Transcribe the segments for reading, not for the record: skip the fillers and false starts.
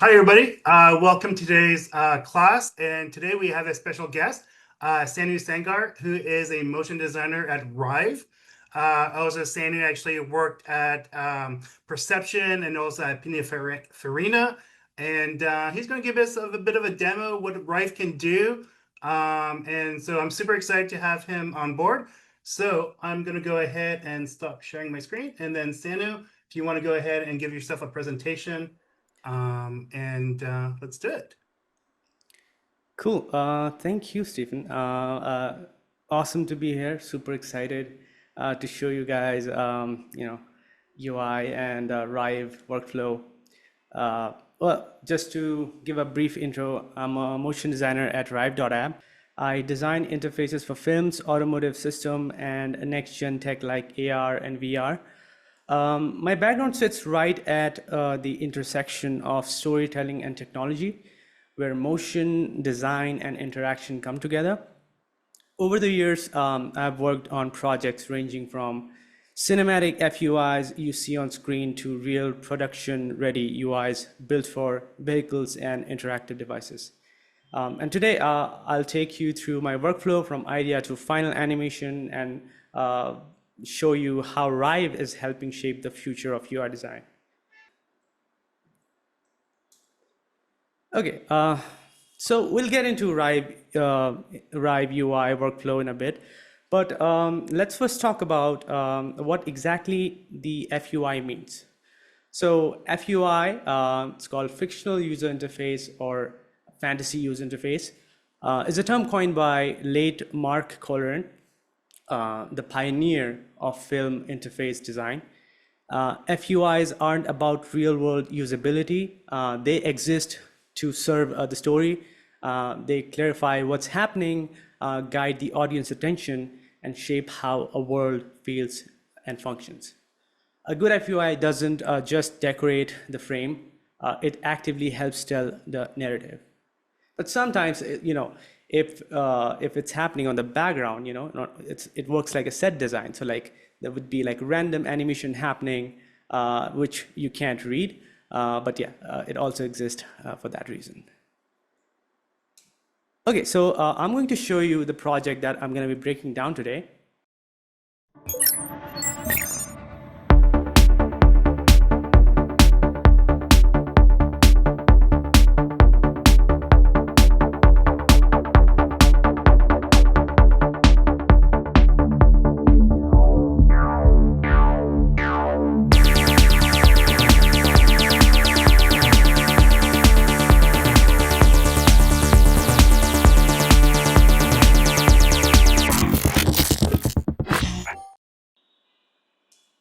Hi, everybody. Welcome to today's class. And today we have a special guest, Sanu Sagar, who is a motion designer at Rive. Also, Sanu actually worked at Perception and also at Pininfarina. And he's going to give us a bit of a demo what Rive can do. And so I'm super excited to have him on board. So I'm going to go ahead and stop sharing my screen. And then Sanu, if you want to go ahead and give yourself a presentation. Let's do it. Cool. Thank you, Stephen. Awesome to be here. Super excited to show you guys, UI and Rive workflow. Just to give a brief intro, I'm a motion designer at Rive.app. I design interfaces for films, automotive system, and next-gen tech like AR and VR. My background sits right at the intersection of storytelling and technology, where motion, design, and interaction come together. Over the years, I've worked on projects ranging from cinematic FUIs you see on screen to real production-ready UIs built for vehicles and interactive devices. And today, I'll take you through my workflow from idea to final animation and show you how Rive is helping shape the future of UI design. Okay, so we'll get into Rive UI workflow in a bit, but let's first talk about what exactly the FUI means. So FUI, it's called Fictional User Interface or Fantasy User Interface, is a term coined by late Mark Colleran, the pioneer of film interface design. FUIs aren't about real-world usability. They exist to serve the story. They clarify what's happening, guide the audience attention, and shape how a world feels and functions. A good FUI doesn't just decorate the frame, it actively helps tell the narrative. But sometimes, if it's happening on the background, it works like a set design. So like there would be like random animation happening, which you can't read. But yeah, it also exists for that reason. Okay, so I'm going to show you the project that I'm going to be breaking down today.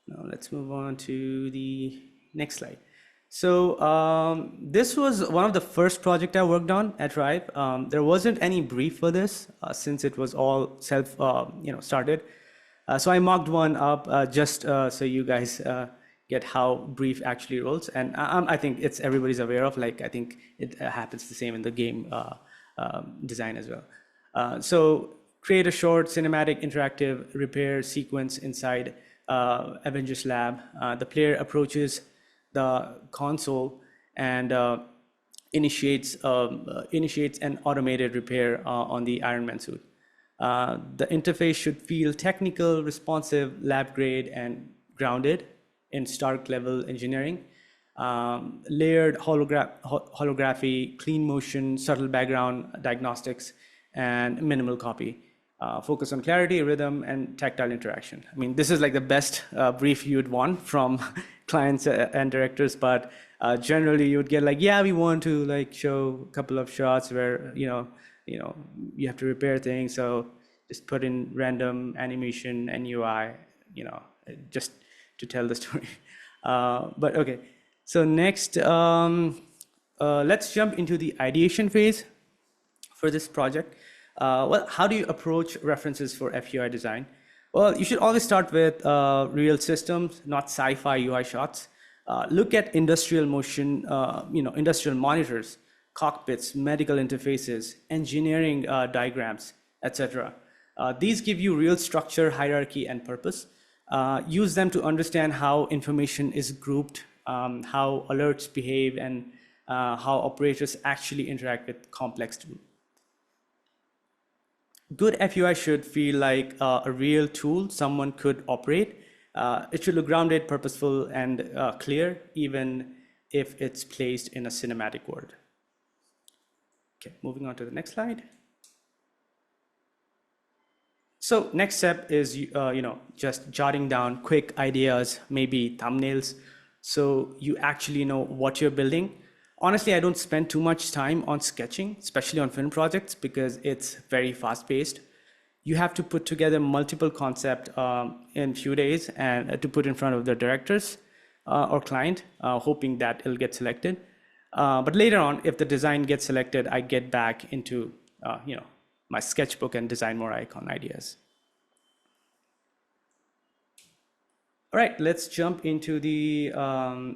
Now let's move on to the next slide. So this was one of the first project I worked on at Rive. There wasn't any brief for this since it was all self, started. So I mocked one up just so you guys get how brief actually rolls. And I think it's everybody's aware of. Like I think it happens the same in the game design as well. So create a short cinematic interactive repair sequence inside Avengers Lab. The player approaches the console and initiates an automated repair on the Iron Man suit. The interface should feel technical, responsive, lab grade, and grounded in Stark level engineering. Layered holography, clean motion, subtle background diagnostics, and minimal copy. Focus on clarity, rhythm, and tactile interaction. I mean, this is like the best brief you'd want from clients and directors, but generally you would get like, yeah, we want to like show a couple of shots where you have to repair things, so just put in random animation and UI, just to tell the story. But okay, so next, let's jump into the ideation phase for this project. How do you approach references for FUI design? Well, you should always start with real systems, not sci-fi UI shots. Look at industrial motion, industrial monitors, cockpits, medical interfaces, engineering diagrams, etc. These give you real structure, hierarchy, and purpose. Use them to understand how information is grouped, how alerts behave, and how operators actually interact with complex tools. Good FUI should feel like a real tool someone could operate. It should look grounded, purposeful, and clear, even if it's placed in a cinematic world. Okay, moving on to the next slide. So next step is just jotting down quick ideas, maybe thumbnails, so you actually know what you're building. Honestly, I don't spend too much time on sketching, especially on film projects, because it's very fast paced. You have to put together multiple concepts in few days and to put in front of the directors or client, hoping that it'll get selected. But later on, if the design gets selected, I get back into my sketchbook and design more icon ideas. All right, let's jump into the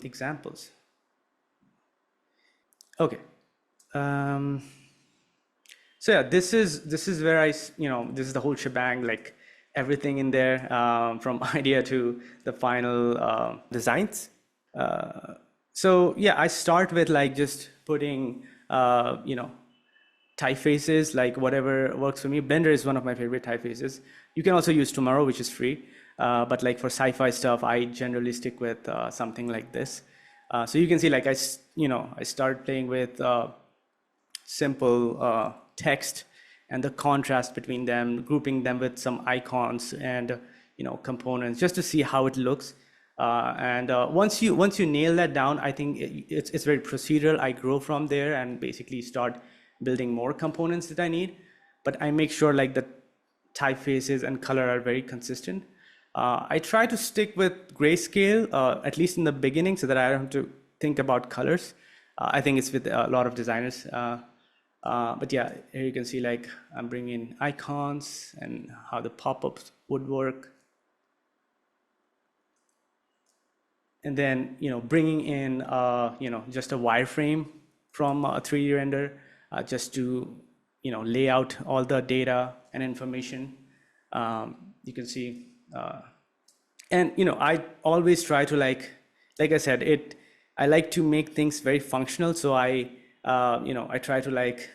examples. Okay. So yeah, this is where this is the whole shebang, like everything in there, from idea to the final designs. So yeah, I start with like just putting typefaces, like whatever works for me. Blender is one of my favorite typefaces. You can also use Tomorrow, which is free. But like for sci-fi stuff, I generally stick with something like this. So you can see like I start playing with simple text and the contrast between them, grouping them with some icons and components just to see how it looks. Once you nail that down, I think it's very procedural. I grow from there and basically start building more components that I need. But I make sure like the typefaces and color are very consistent. I try to stick with grayscale, at least in the beginning, so that I don't have to think about colors. I think it's with a lot of designers. But yeah, here you can see like I'm bringing icons and how the pop-ups would work. And then, bringing in, just a wireframe from a 3D render, just to, lay out all the data and information. You can see, and, I always try to like I said, I like to make things very functional. So I try to like,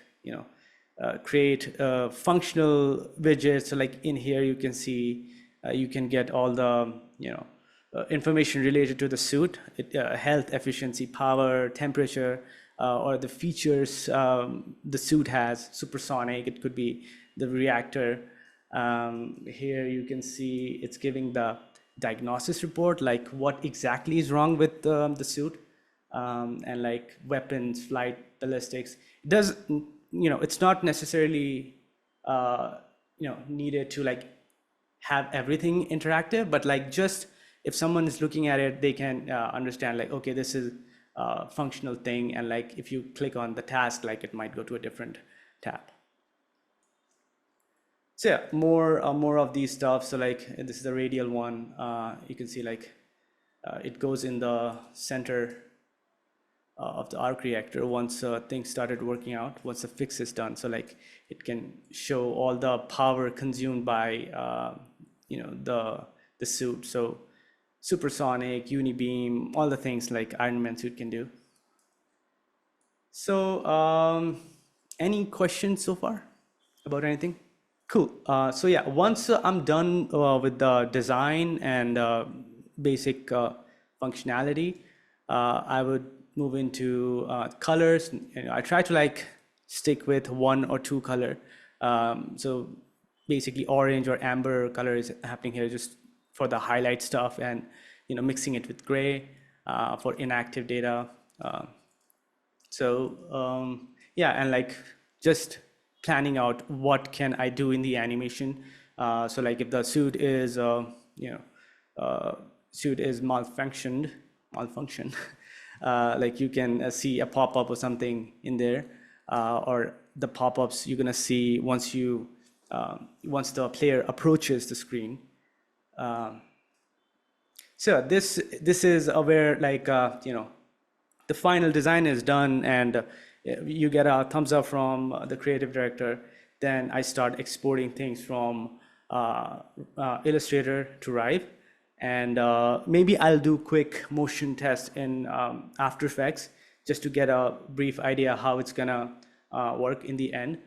create functional widgets. So like in here, you can see, you can get all the, information related to the suit, health, efficiency, power, temperature, or the features the suit has, supersonic, it could be the reactor. Here you can see it's giving the diagnosis report, like what exactly is wrong with the suit, and like weapons, flight, ballistics. It does, it's not necessarily, needed to like have everything interactive, but like just if someone is looking at it, they can understand like, okay, this is a functional thing. And like, if you click on the task, like it might go to a different tab. So yeah, more of these stuff. So like this is the radial one. You can see like it goes in the center of the arc reactor once things started working out, once the fix is done. So like it can show all the power consumed by the suit. So supersonic, unibeam, all the things like Iron Man suit can do. So any questions so far about anything? Cool. So yeah, once I'm done with the design and basic functionality, I would move into colors. I try to like stick with one or two color. So basically orange or amber color is happening here just for the highlight stuff, and mixing it with gray for inactive data. Yeah, and like just planning out what can I do in the animation. So like if the suit is suit is malfunction, like you can see a pop-up or something in there, or the pop-ups you're gonna see once the player approaches the screen. So this is where like the final design is done, and you get a thumbs up from the creative director. Then I start exporting things from Illustrator to Rive, and maybe I'll do quick motion test in After Effects just to get a brief idea how it's gonna work in the end.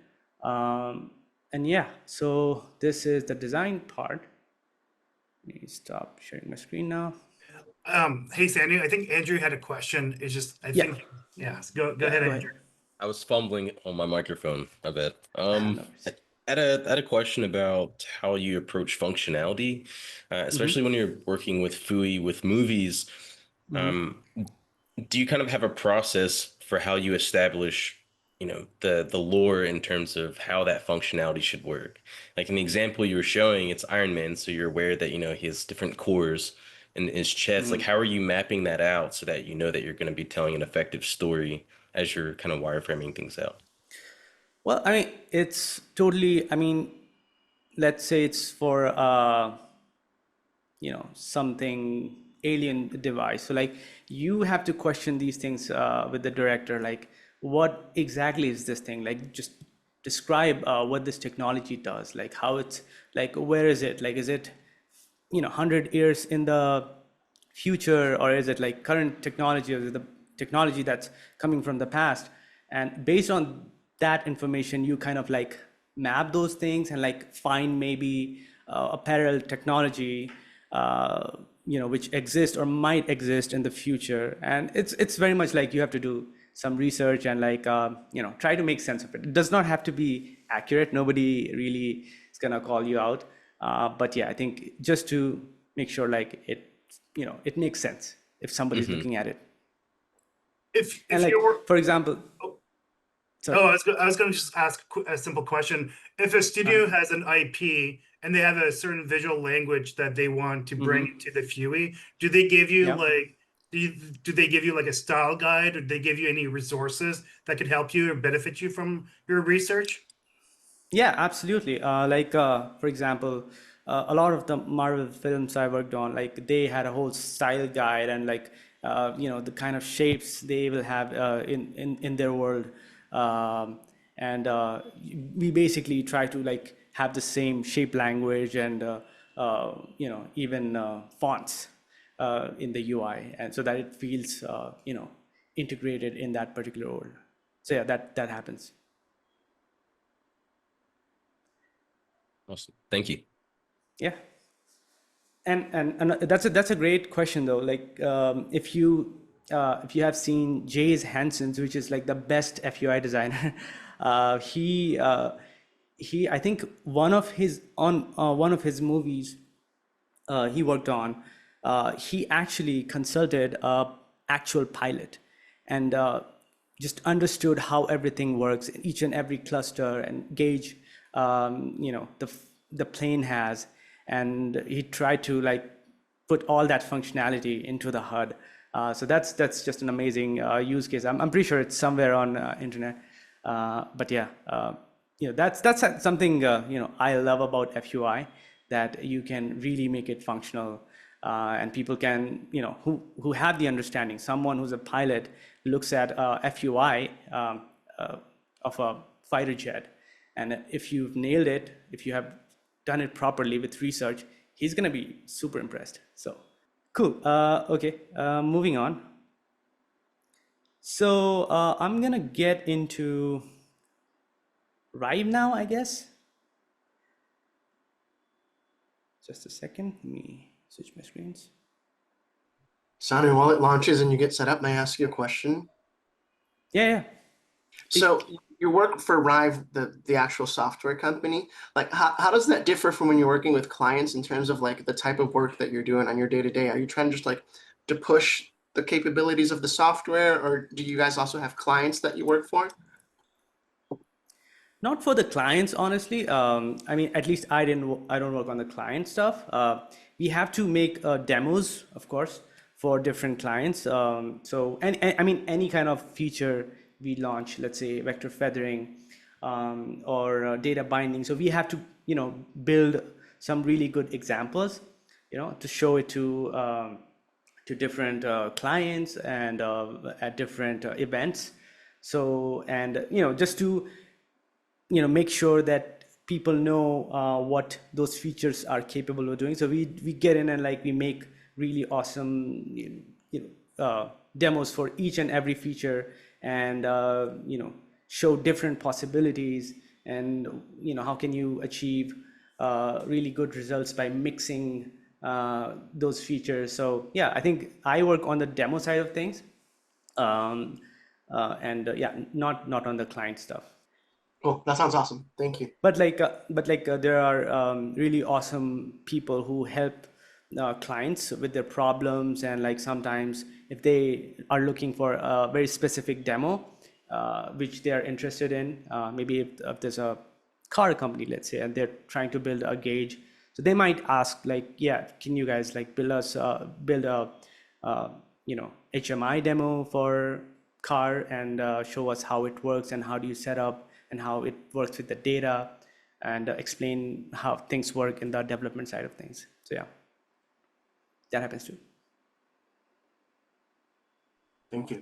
And yeah, so this is the design part. Let me stop sharing my screen now. Hey, Sandy, I think Andrew had a question. It's just, I Yeah, think, yeah, go yeah, ahead, go ahead. Andrew. I was fumbling on my microphone. I bet. No worries. I had a question about how you approach functionality, especially when you're working with FUI with movies. Um, do you kind of have a process for how you establish, the lore in terms of how that functionality should work? Like in the example you were showing, it's Iron Man, so you're aware that, he has different cores in his chest. Like, how are you mapping that out so that you know that you're going to be telling an effective story as you're kind of wireframing things out? Well, I mean, it's totally, I mean, let's say it's for something alien device, so like you have to question these things with the director, like what exactly is this thing, like just describe what this technology does, like how it's, like where is it, like is it 100 years in the future, or is it like current technology, or is it the technology that's coming from the past? And based on that information, you kind of like map those things and like find maybe a parallel technology which exists or might exist in the future. And it's very much like you have to do some research and like try to make sense of it. It does not have to be accurate. Nobody really is gonna call you out. But yeah, I think just to make sure like it makes sense if somebody's Hmm. looking at it. And If like you're, for example, oh, sorry. I was going to just ask a simple question. If a studio has an IP and they have a certain visual language that they want to bring into the FUI, do they give you Yeah. like, do they give you like a style guide, or do they give you any resources that could help you or benefit you from your research? Yeah, absolutely. For example, a lot of the Marvel films I worked on, like they had a whole style guide and like, the kind of shapes they will have in their world. And we basically try to like have the same shape language and, even fonts in the UI, and so that it feels, integrated in that particular world. So yeah, that happens. Awesome. Thank you. Yeah. And that's a great question though. Like if you have seen Jay's Hanson's, which is like the best FUI designer, he I think one of his movies he worked on, he actually consulted a actual pilot and just understood how everything works in each and every cluster and gauge the plane has, and he tried to like put all that functionality into the HUD. So that's just an amazing use case. I'm pretty sure it's somewhere on internet. But yeah, that's something I love about FUI, that you can really make it functional, and people can who have the understanding. Someone who's a pilot looks at FUI of a fighter jet, and if you've nailed it, if you have done it properly with research, he's gonna be super impressed. So cool. Okay, moving on. So I'm gonna get into Rive now, I guess. Just a second. Let me switch my screens. Sanu, while it launches and you get set up, may I ask you a question? Yeah, yeah. So you work for Rive, the actual software company. Like, how does that differ from when you're working with clients in terms of like the type of work that you're doing on your day to day? Are you trying to just like to push the capabilities of the software, or do you guys also have clients that you work for? Not for the clients, honestly. I mean, at least I don't work on the client stuff. We have to make demos, of course, for different clients. I mean, any kind of feature we launch, let's say vector feathering, or data binding. So we have to, build some really good examples, to show it to different clients and at different events. So, and just to make sure that people know what those features are capable of doing. So we get in and like we make really awesome demos for each and every feature, and show different possibilities, and how can you achieve really good results by mixing those features. So yeah, I think I work on the demo side of things, and yeah, not on the client stuff. Cool. That sounds awesome. Thank you. But there are really awesome people who help clients with their problems, and like sometimes if they are looking for a very specific demo which they are interested in, maybe if there's a car company, let's say, and they're trying to build a gauge, so they might ask like, yeah, can you guys like build a HMI demo for car, and show us how it works and how do you set up and how it works with the data, and explain how things work in the development side of things. So yeah, that happens too. Thank you.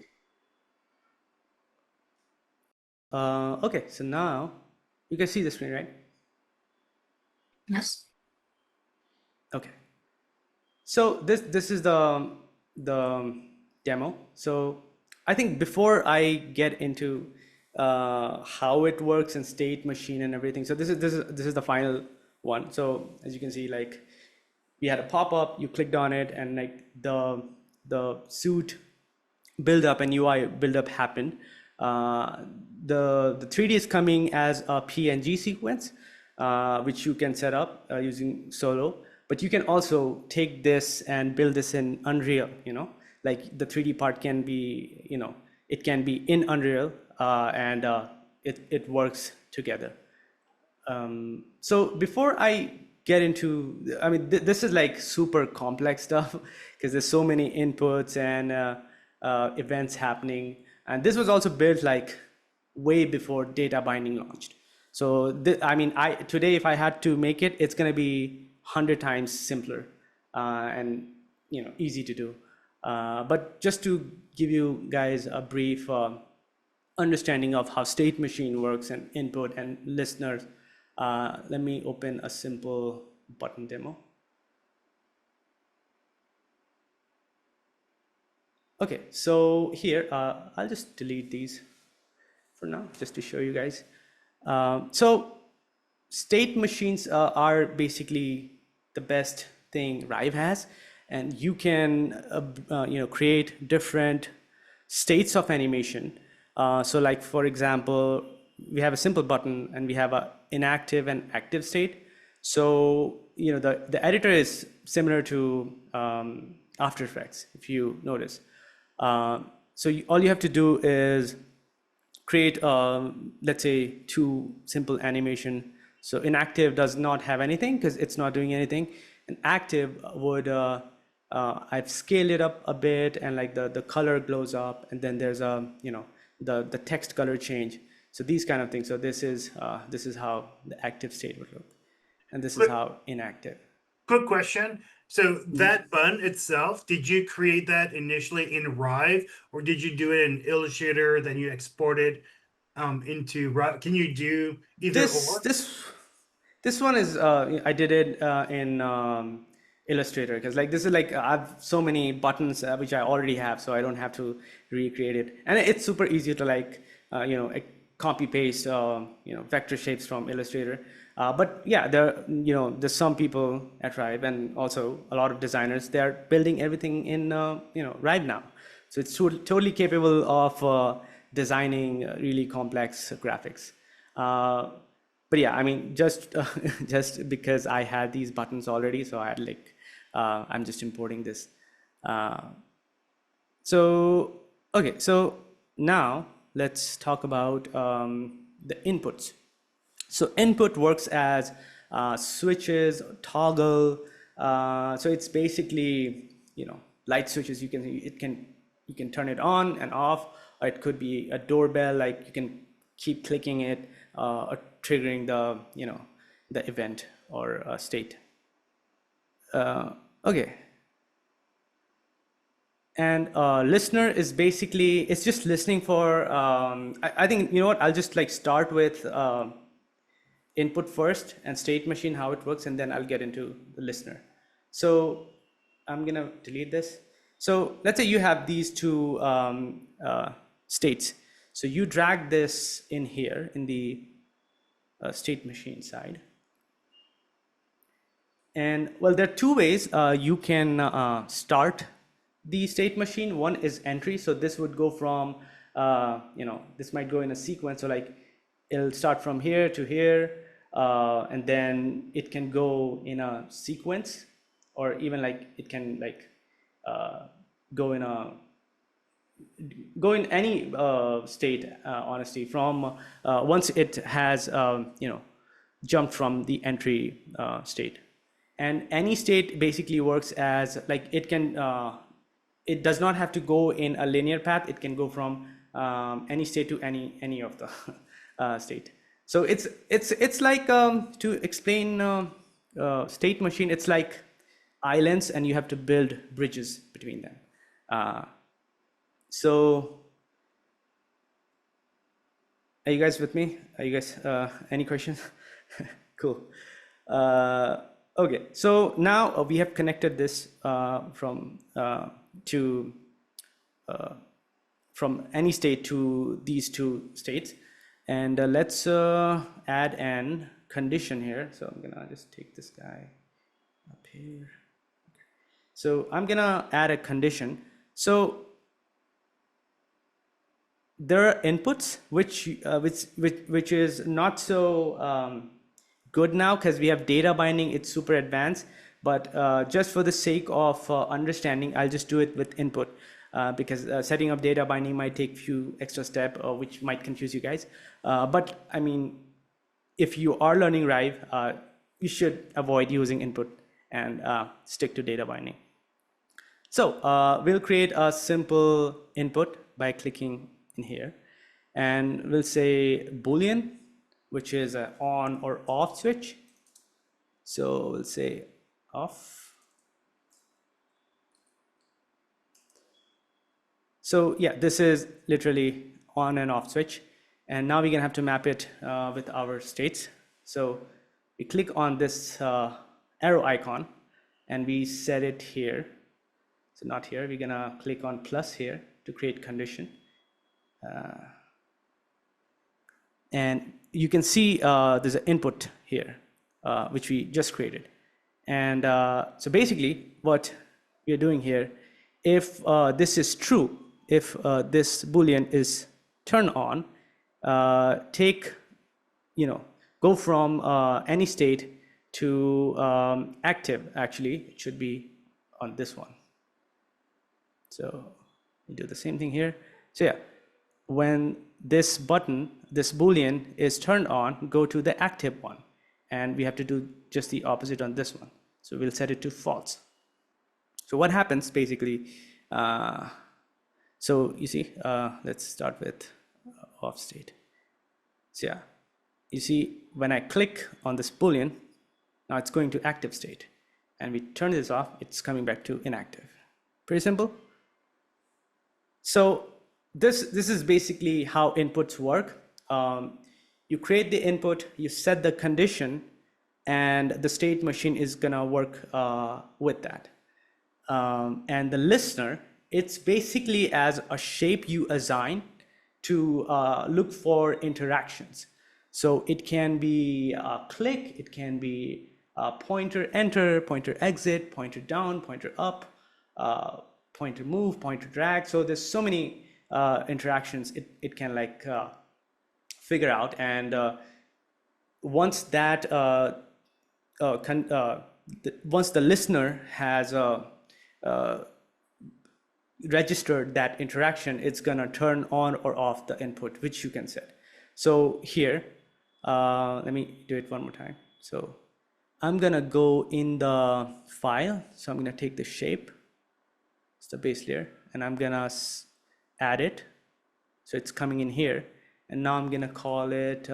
Okay, so now you can see the screen, right? Yes. Okay. So this is the demo. So I think before I get into how it works in state machine and everything, so this is the final one. So as you can see, like we had a pop-up, you clicked on it, and like the suit build up and UI build up happened. The 3D is coming as a PNG sequence, which you can set up using Solo. But you can also take this and build this in Unreal. Like the 3D part can be, it can be in Unreal, and it works together. So before I get into, I mean, this is like super complex stuff because there's so many inputs and events happening. And this was also built like way before data binding launched. So I mean, today, if I had to make it, it's going to be 100 times simpler and easy to do. But just to give you guys a brief understanding of how state machine works and input and listeners, let me open a simple button demo. Okay, so here, I'll just delete these for now, just to show you guys. So state machines are basically the best thing Rive has, and you can create different states of animation. So like, for example, we have a simple button and we have a inactive and active state. So the editor is similar to After Effects, if you notice. So all you have to do is create, let's say, 2 simple animation. So inactive does not have anything because it's not doing anything. And active would, I've scaled it up a bit, and like the color glows up, and then there's a, the text color change. So these kind of things. So this is how the active state would look, and this is how inactive. Quick question. So that button itself, did you create that initially in Rive, or did you do it in Illustrator, then you export it into Rive? Can you do either or? This one is I did it in Illustrator, because like this is like I have so many buttons which I already have, so I don't have to recreate it, and it's super easy to like copy paste vector shapes from Illustrator. But yeah, there's some people at Rive, and also a lot of designers, they're building everything in Rive now. So it's totally capable of designing really complex graphics. But yeah, I mean, just because I had these buttons already, so I had like I'm just importing this. So okay, so now let's talk about the inputs. So input works as switches, toggle. So it's basically light switches. You can turn it on and off, or it could be a doorbell. Like you can keep clicking it or triggering the event or state. Okay. And listener is basically, it's just listening for, I think, what, I'll just like start with input first and state machine, how it works, and then I'll get into the listener. So I'm gonna delete this. So let's say you have these two states. So you drag this in here in the state machine side. And well, there are two ways you can start the state machine. One is entry. So this would go from, this might go in a sequence. So like it'll start from here to here, and then it can go in a sequence, or even like it can like go in any state, honestly, from once it has jumped from the entry state. And any state basically works as like it can it does not have to go in a linear path. It can go from any state to any of the state. So it's like to explain state machine, it's like islands, and you have to build bridges between them. So are you guys with me? Are you guys any questions? Cool. Okay, so now we have connected this from any state to these two states, and let's add an condition here. So I'm gonna just take this guy up here. So I'm gonna add a condition. So there are inputs which is not so good now, because we have data binding. It's super advanced, but just for the sake of understanding, I'll just do it with input, because setting up data binding might take few extra steps, which might confuse you guys. But I mean, if you are learning Rive, you should avoid using input and stick to data binding. So we'll create a simple input by clicking in here, and we'll say Boolean, which is an on or off switch. So we'll say off. So yeah, this is literally on and off switch. And now we're gonna have to map it with our states. So we click on this arrow icon and we set it here. So not here, we're gonna click on plus here to create condition. And you can see there's an input here, which we just created. And so basically what we're doing here, if this is true, if this Boolean is turned on, go from any state to active. Actually, it should be on this one. So we do the same thing here. So yeah, when this button, this Boolean is turned on, go to the active one. And we have to do just the opposite on this one. So we'll set it to false. So what happens basically, so you see, let's start with off state. So yeah, you see when I click on this Boolean, now it's going to active state. And we turn this off, it's coming back to inactive. Pretty simple. So this is basically how inputs work. You create the input, you set the condition, and the state machine is gonna work with that. And the listener, it's basically as a shape you assign to look for interactions. So it can be a click, it can be a pointer enter, pointer exit, pointer down, pointer up, pointer move, pointer drag. So there's so many interactions it can like figure out. And once that once the listener has registered that interaction, it's gonna turn on or off the input, which you can set. So here, let me do it one more time. So I'm gonna go in the file. So I'm gonna take the shape, it's the base layer, and I'm gonna add it. So it's coming in here. And now I'm gonna call it,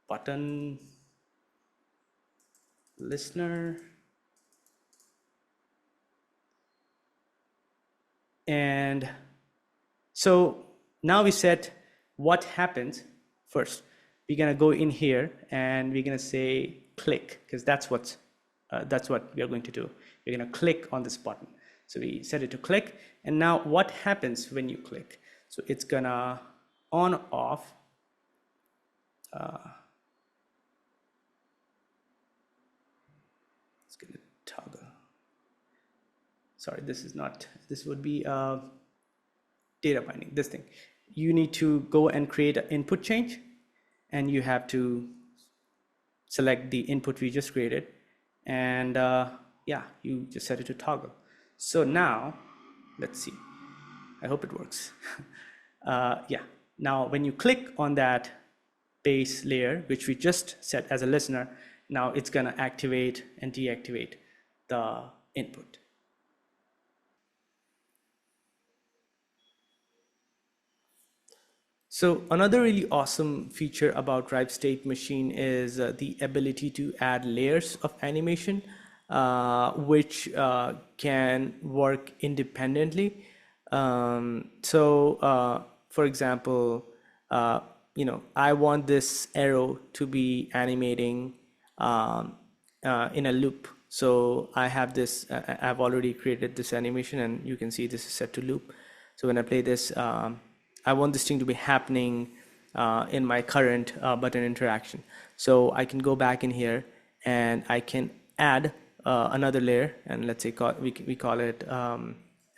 button listener. And so now we set what happens first. We're gonna go in here and we're gonna say click, because that's what we are going to do. you're going to click on this button. So we set it to click. And now what happens when you click? So it's going to on off. It's going to toggle. Sorry, this is not, this would be data binding, this thing. You need to go and create an input change, and you have to select the input we just created, and yeah, you just set it to toggle. So now, let's see, I hope it works. Yeah, now when you click on that base layer, which we just set as a listener, now it's gonna activate and deactivate the input. So another really awesome feature about Rive State Machine is the ability to add layers of animation, which can work independently. For example, I want this arrow to be animating in a loop. So I have this, I've already created this animation, and you can see this is set to loop. So when I play this, I want this thing to be happening in my current button interaction. So I can go back in here and I can add another layer, and let's say we call it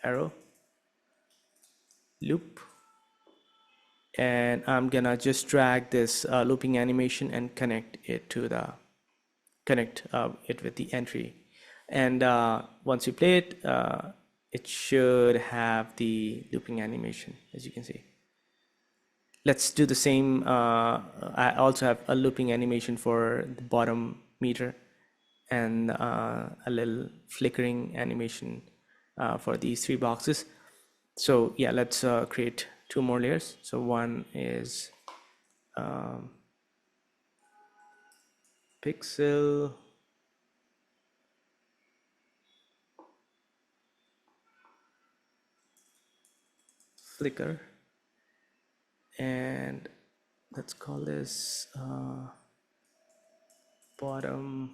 arrow loop. And I'm gonna just drag this looping animation and connect it with the entry. And once you play it, it should have the looping animation, as you can see. Let's do the same. I also have a looping animation for the bottom meter, and a little flickering animation for these 3 boxes. So yeah, let's create 2 more layers. So one is pixel flicker, and let's call this bottom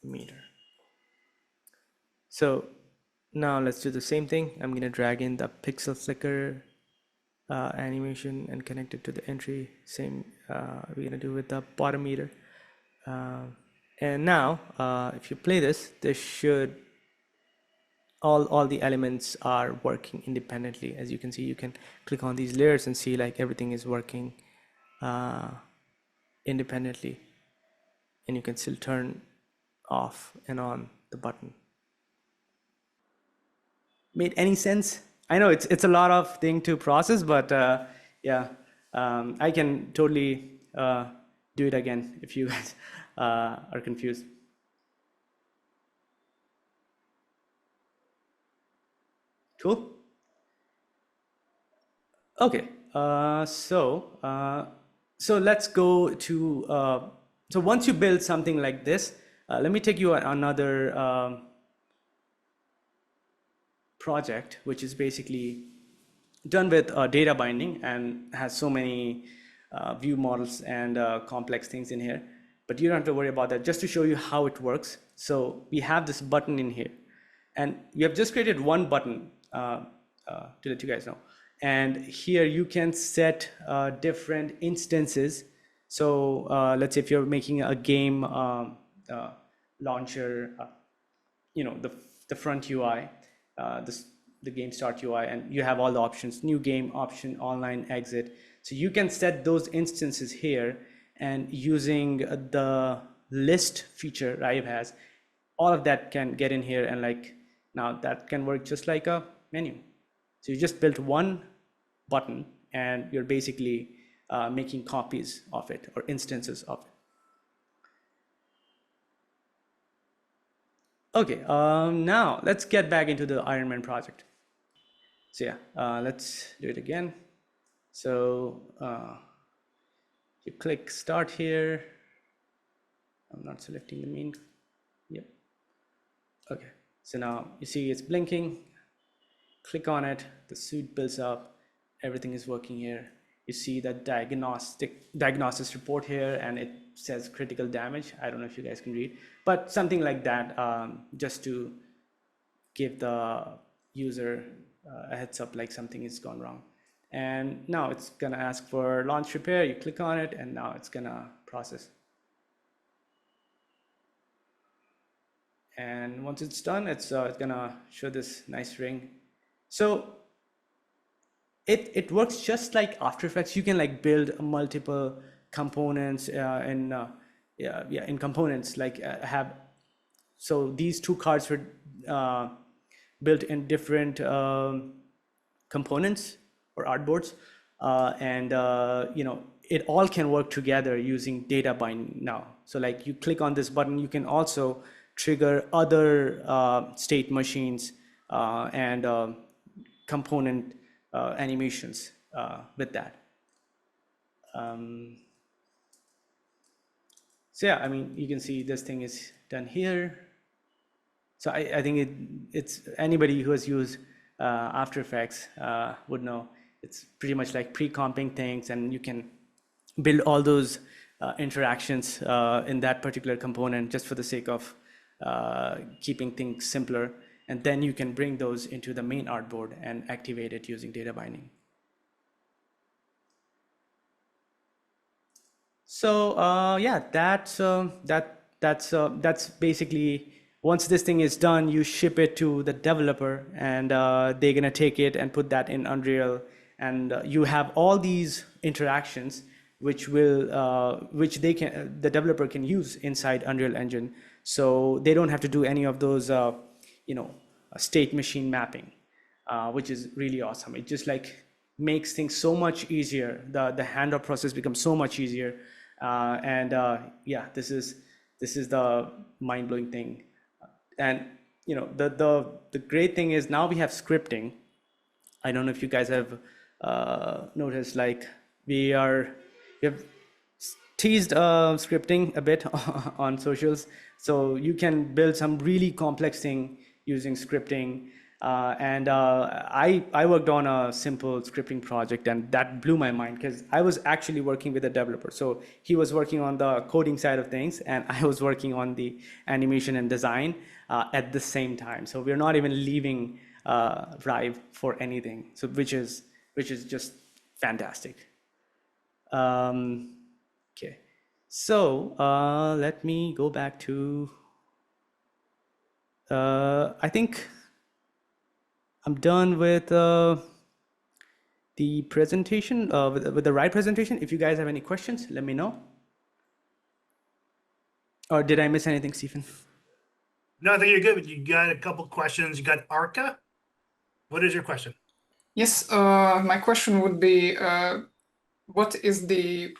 meter. So now let's do the same thing. I'm going to drag in the pixel flicker animation and connect it to the entry. Same we're going to do with the bottom meter. And now if you play this, this should all the elements are working independently. As you can see, you can click on these layers and see like everything is working independently, and you can still turn off and on the button. Made any sense? I know it's a lot of thing to process, but yeah, I can totally do it again if you guys are confused. Cool. Okay, so let's go to so once you build something like this, let me take you another project, which is basically done with data binding and has so many view models and complex things in here, but you don't have to worry about that. Just to show you how it works, so we have this button in here, and we have just created one button to let you guys know. And here you can set different instances. So let's say if you're making a game launcher, the front UI, the game start UI, and you have all the options: new game option, online, exit. So you can set those instances here, and using the list feature Rive has, all of that can get in here, and like now that can work just like a menu. So you just built one button, and you're basically making copies of it or instances of it. Okay, now let's get back into the Iron Man project. So yeah, let's do it again. So you click start here. I'm not selecting the main. Yep. Okay, so now you see it's blinking. Click on it, the suit builds up, everything is working here. you see the diagnosis report here, and it says critical damage. I don't know if you guys can read, but something like that, just to give the user a heads up like something has gone wrong. And now it's gonna ask for launch repair. You click on it, and now it's gonna process. And once it's done, it's gonna show this nice ring. So it works just like After Effects. You can like build multiple components in components, like have. So these two cards were built in different components or artboards, and it all can work together using data binding now. So like you click on this button, you can also trigger other state machines and component animations with that. So yeah, I mean, you can see this thing is done here. So I think it's anybody who has used After Effects would know it's pretty much like pre-comping things, and you can build all those interactions in that particular component just for the sake of keeping things simpler. And then you can bring those into the main artboard and activate it using data binding. So yeah, that's basically, once this thing is done, you ship it to the developer, and they're gonna take it and put that in Unreal, and you have all these interactions which the developer can use inside Unreal Engine. So they don't have to do any of those state machine mapping, which is really awesome. It just like makes things so much easier. The handoff process becomes so much easier, yeah, this is the mind-blowing thing. And the great thing is now we have scripting. I don't know if you guys have noticed, like we have teased scripting a bit on socials. So you can build some really complex thing using scripting. I worked on a simple scripting project, and that blew my mind because I was actually working with a developer. So he was working on the coding side of things, and I was working on the animation and design at the same time. So we're not even leaving Rive for anything. So which is just fantastic. Okay, so let me go back to. I think I'm done with the presentation, with the Rive presentation. If you guys have any questions, let me know. Or did I miss anything, Stephen? No, I think you're good. You got a couple questions. You got Arca. What is your question? Yes, my question would be, what is the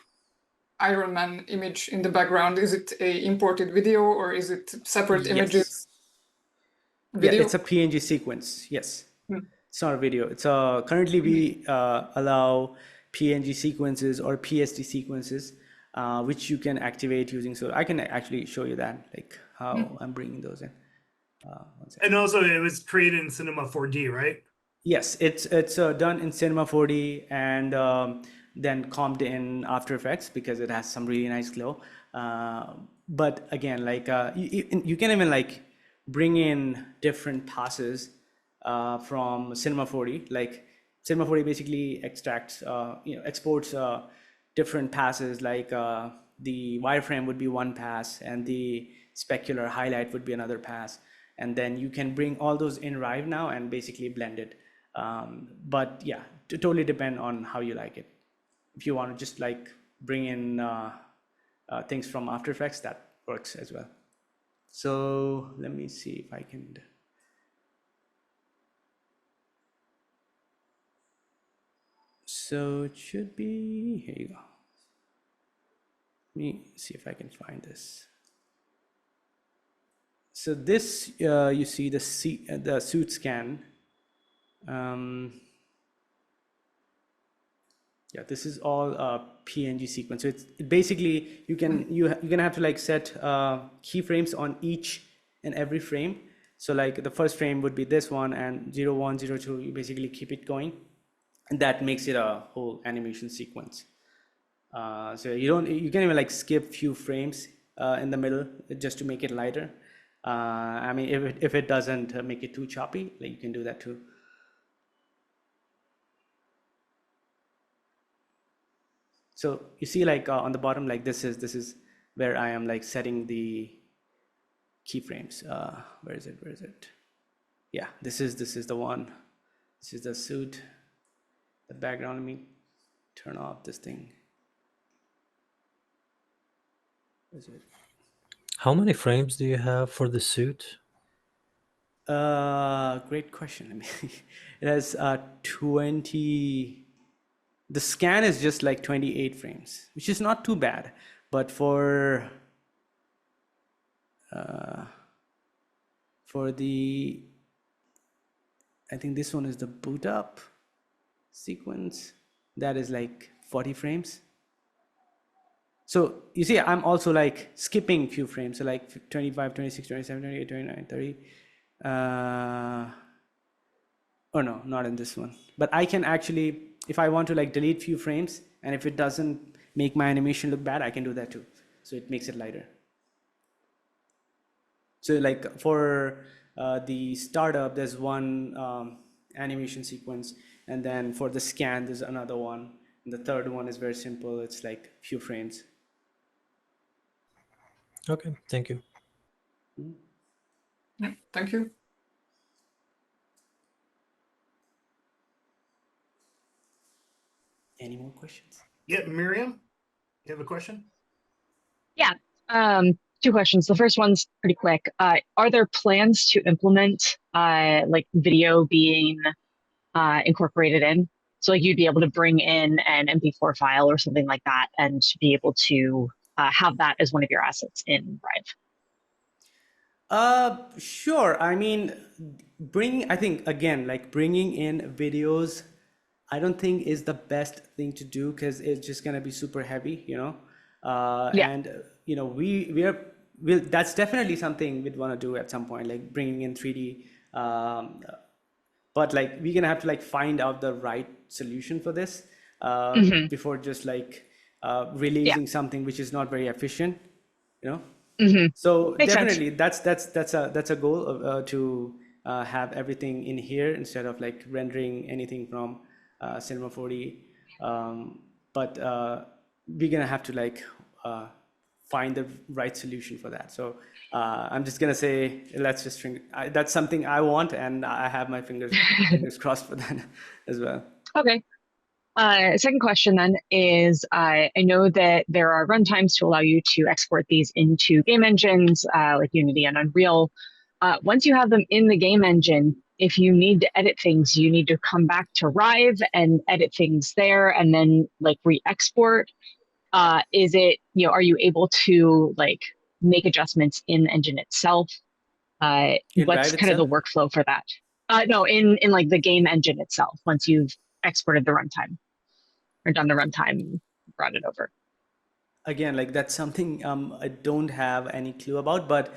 Iron Man image in the background? Is it a imported video, or is it separate images? Video? Yeah, it's a PNG sequence. Yes, It's not a video. It's currently we allow PNG sequences or PSD sequences, which you can activate using. So I can actually show you that, like how I'm bringing those in. And also, it was created in Cinema 4D, right? Yes, it's done in Cinema 4D and then comped in After Effects because it has some really nice glow. But again, like you can even like bring in different passes from Cinema 4D. Like Cinema 4D basically extracts, exports different passes. Like the wireframe would be one pass, and the specular highlight would be another pass. And then you can bring all those in Rive now and basically blend it. But yeah, to totally depend on how you like it. If you want to just like bring in things from After Effects, that works as well. So let me see if I can. So it should be, here you go. Let me see if I can find this. So this, you see the suit scan. Yeah, this is all PNG sequence. So it's basically you're gonna have to like set keyframes on each and every frame. So like the first frame would be this one, and 0, 1, 0, 2. You basically keep it going, and that makes it a whole animation sequence. So you can even like skip few frames in the middle just to make it lighter. I mean, if it doesn't make it too choppy, like you can do that too. So you see, like on the bottom, like this is where I am like setting the keyframes. Where is it? Where is it? Yeah, this is the one. This is the suit. The background. Let me turn off this thing. Where is it? How many frames do you have for the suit? Great question. I mean, it has 20. The scan is just like 28 frames, which is not too bad. But for the, I think this one is the boot up sequence. That is like 40 frames. So you see, I'm also like skipping few frames. So like 25, 26, 27, 28, 29, 30. Oh no, not in this one. But I can actually, if I want to like delete few frames, and if it doesn't make my animation look bad, I can do that too. So it makes it lighter. So like for the startup, there's one animation sequence, and then for the scan, there's another one. And the third one is very simple. It's like few frames. Okay, thank you. Yeah, thank you. Any more questions? Yeah, Miriam, you have a question? Yeah. Two questions. The first one's pretty quick. Are there plans to implement like video being incorporated in? So like you'd be able to bring in an MP4 file or something like that and be able to have that as one of your assets in Rive. Sure. I mean, I think again, like bringing in videos, I don't think is the best thing to do because it's just gonna be super heavy, you know. Yeah. And you know, that's definitely something we'd want to do at some point, like bringing in 3D. But like we're gonna have to like find out the right solution for this before just like releasing something which is not very efficient, you know. So Makes sense. definitely that's a goal to have everything in here instead of like rendering anything from Cinema 4D. But we're gonna have to like find the right solution for that. So I'm just gonna say let's just that's something I want, and I have my fingers crossed for that as well. Okay. Second question then is I know that there are runtimes to allow you to export these into game engines like Unity and Unreal. Once you have them in the game engine, if you need to edit things, you need to come back to Rive and edit things there and then like re-export. Is it, you know, are you able to like make adjustments in the engine itself? In What's Rive kind of the itself? workflow for that? No, in like the game engine itself, once you've exported the runtime or done the runtime, brought it over. Again, like that's something I don't have any clue about, but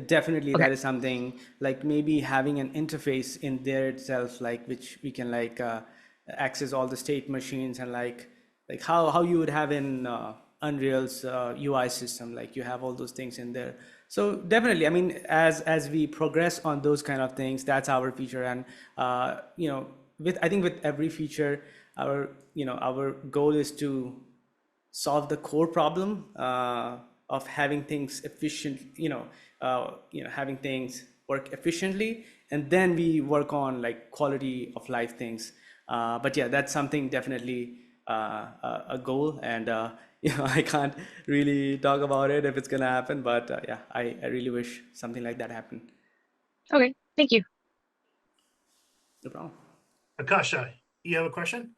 definitely Okay. that is something like maybe having an interface in there itself, like which we can like access all the state machines and like how you would have in Unreal's UI system, like you have all those things in there. So definitely, I mean, as we progress on those kind of things, that's our feature, and you know, I think with every feature, our goal is to solve the core problem of having things efficient, having things work efficiently, and then we work on like quality of life things. But yeah, that's something definitely a goal, and I can't really talk about it if it's gonna happen, but yeah, I really wish something like that happened. Okay, thank you. No problem. Akasha, you have a question?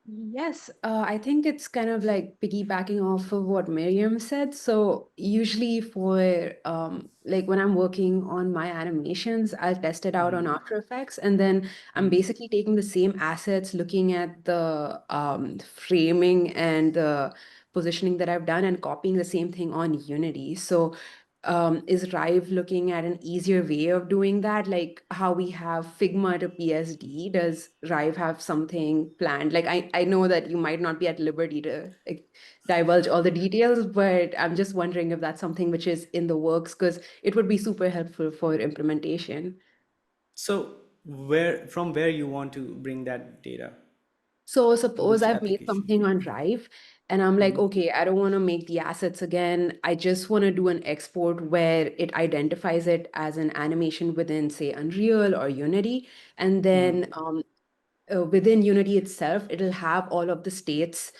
Yes, I think it's kind of like piggybacking off of what Miriam said. So usually for like when I'm working on my animations, I'll test it out on After Effects, and then I'm basically taking the same assets, looking at the framing and the positioning that I've done and copying the same thing on Unity. So is Rive looking at an easier way of doing that? Like how we have Figma to PSD, does Rive have something planned? Like I know that you might not be at liberty to like, divulge all the details, but I'm just wondering if that's something which is in the works, because it would be super helpful for implementation. So from where you want to bring that data? So suppose Which I've made application? something on Rive and I'm like, okay, I don't want to make the assets again. I just want to do an export where it identifies it as an animation within, say, Unreal or Unity. And then within Unity itself, it'll have all of the states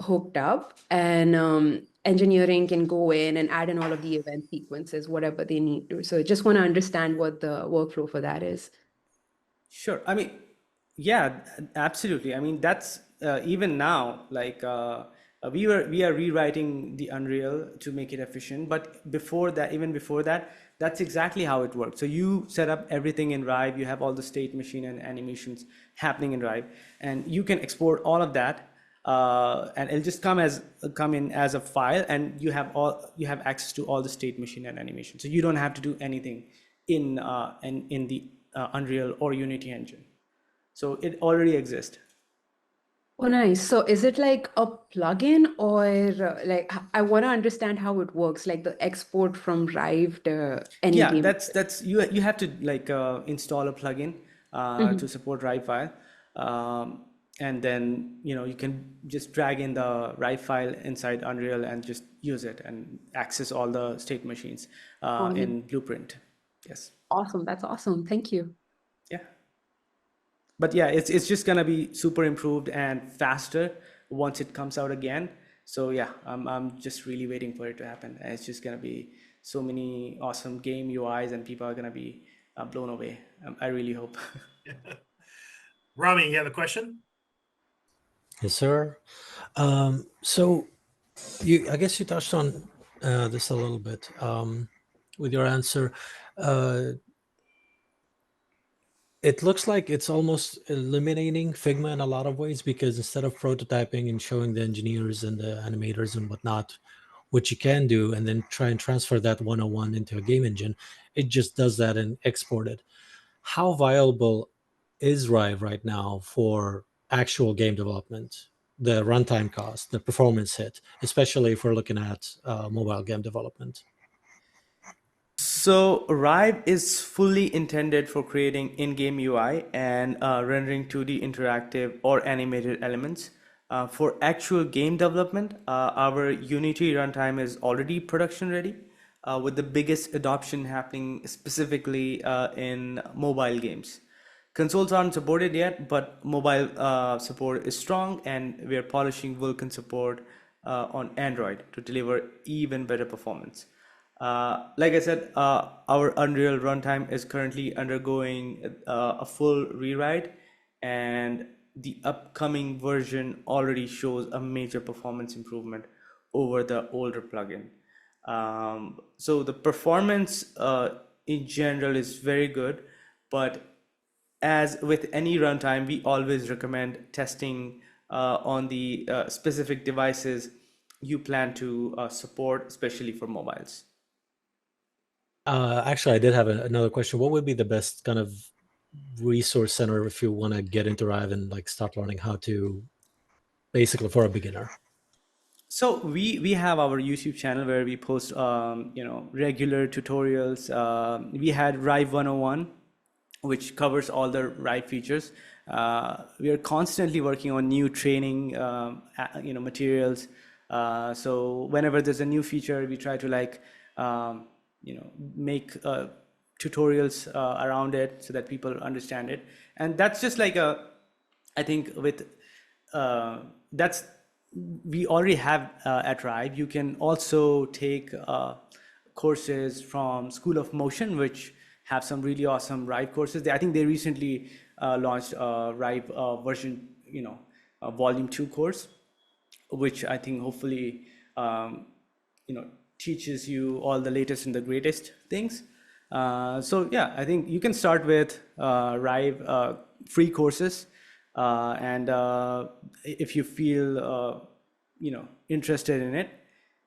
hooked up, and engineering can go in and add in all of the event sequences, whatever they need to. So just want to understand what the workflow for that is. Sure. I mean, yeah, absolutely. I mean, that's even now, like we are rewriting the Unreal to make it efficient. But before that, even before that, that's exactly how it works. So you set up everything in Rive. You have all the state machine and animations happening in Rive, and you can export all of that. And it'll just come in as a file, and you have access to all the state machine and animation. So you don't have to do anything in the Unreal or Unity engine. So it already exists. Oh, nice. So is it like a plugin, or like I want to understand how it works, like the export from Rive to any Yeah, game. that's you have to like install a plugin Mhm. to support Rive file, and then you can just drag in the Rive file inside Unreal and just use it and access all the state machines Oh, nice. in Blueprint. Yes. Awesome. That's awesome. Thank you. Yeah. But yeah, it's just gonna be super improved and faster once it comes out again. So yeah, I'm just really waiting for it to happen. And it's just gonna be so many awesome game UIs, and people are gonna be blown away. I really hope. Rami, you have a question? Yes, sir. So I guess you touched on this a little bit with your answer. Uh, it looks like it's almost eliminating Figma in a lot of ways, because instead of prototyping and showing the engineers and the animators and whatnot what you can do, and then try and transfer that 101 into a game engine, it just does that and export it. How viable is Rive right now for actual game development? The runtime cost, the performance hit, especially if we're looking at mobile game development. So Rive is fully intended for creating in-game UI and rendering 2D interactive or animated elements. For actual game development, our Unity runtime is already production ready, with the biggest adoption happening specifically in mobile games. Consoles aren't supported yet, but mobile support is strong, and we are polishing Vulkan support on Android to deliver even better performance. Like I said, our Unreal runtime is currently undergoing a full rewrite, and the upcoming version already shows a major performance improvement over the older plugin. So the performance in general is very good, but as with any runtime, we always recommend testing on the specific devices you plan to support, especially for mobiles. Actually, I did have another question. What would be the best kind of resource center if you want to get into Rive and like start learning how to, basically for a beginner? So we have our YouTube channel where we post regular tutorials. We had Rive 101, which covers all the Rive features. We are constantly working on new training materials. So whenever there's a new feature, we try to make tutorials around it so that people understand it. And that's just like I think with that's we already have at Rive. You can also take courses from School of Motion, which have some really awesome Rive courses. I think they recently launched Rive version, volume 2 course, which I think hopefully teaches you all the latest and the greatest things. So yeah, I think you can start with Rive free courses, and if you feel interested in it,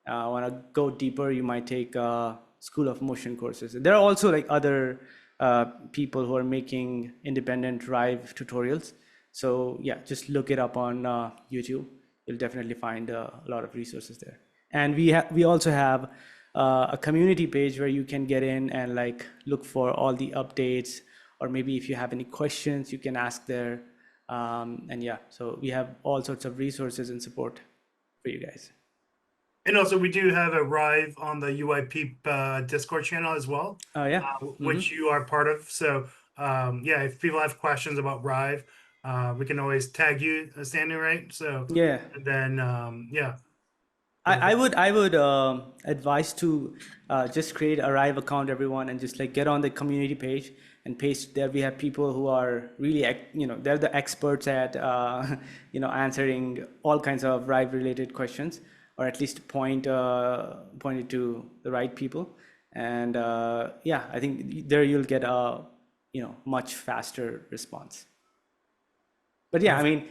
want to go deeper, you might take School of Motion courses. There are also like other people who are making independent Rive tutorials. So yeah, just look it up on YouTube. You'll definitely find a lot of resources there. And we also have a community page where you can get in and like look for all the updates, or maybe if you have any questions, you can ask there. And yeah, so we have all sorts of resources and support for you guys. And also, we do have a Rive on the UI Peep Discord channel as well, Yeah. which you are part of. So, yeah, if people have questions about Rive, we can always tag you, Sanu, right? So, Yeah. and then, yeah. I would advise to just create a Rive account, everyone, and just like get on the community page and paste there. We have people who are really, they're the experts at, answering all kinds of Rive related questions, or at least point it to the right people. And yeah, I think there you'll get a, much faster response. But yeah, I mean,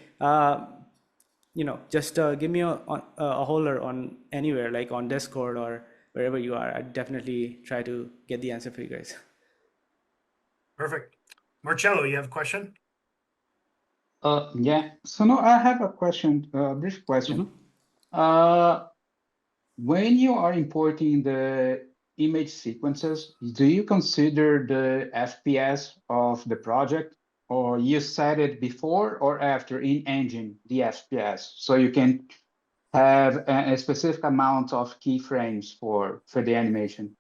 just give me a holder on anywhere, like on Discord or wherever you are. I'd definitely try to get the answer for you guys. Perfect. Marcello, you have a question? Yeah. So now I have a question, a brief question. When you are importing the image sequences, do you consider the FPS of the project, or you set it before or after in engine, the FPS, so you can have a specific amount of keyframes for the animation?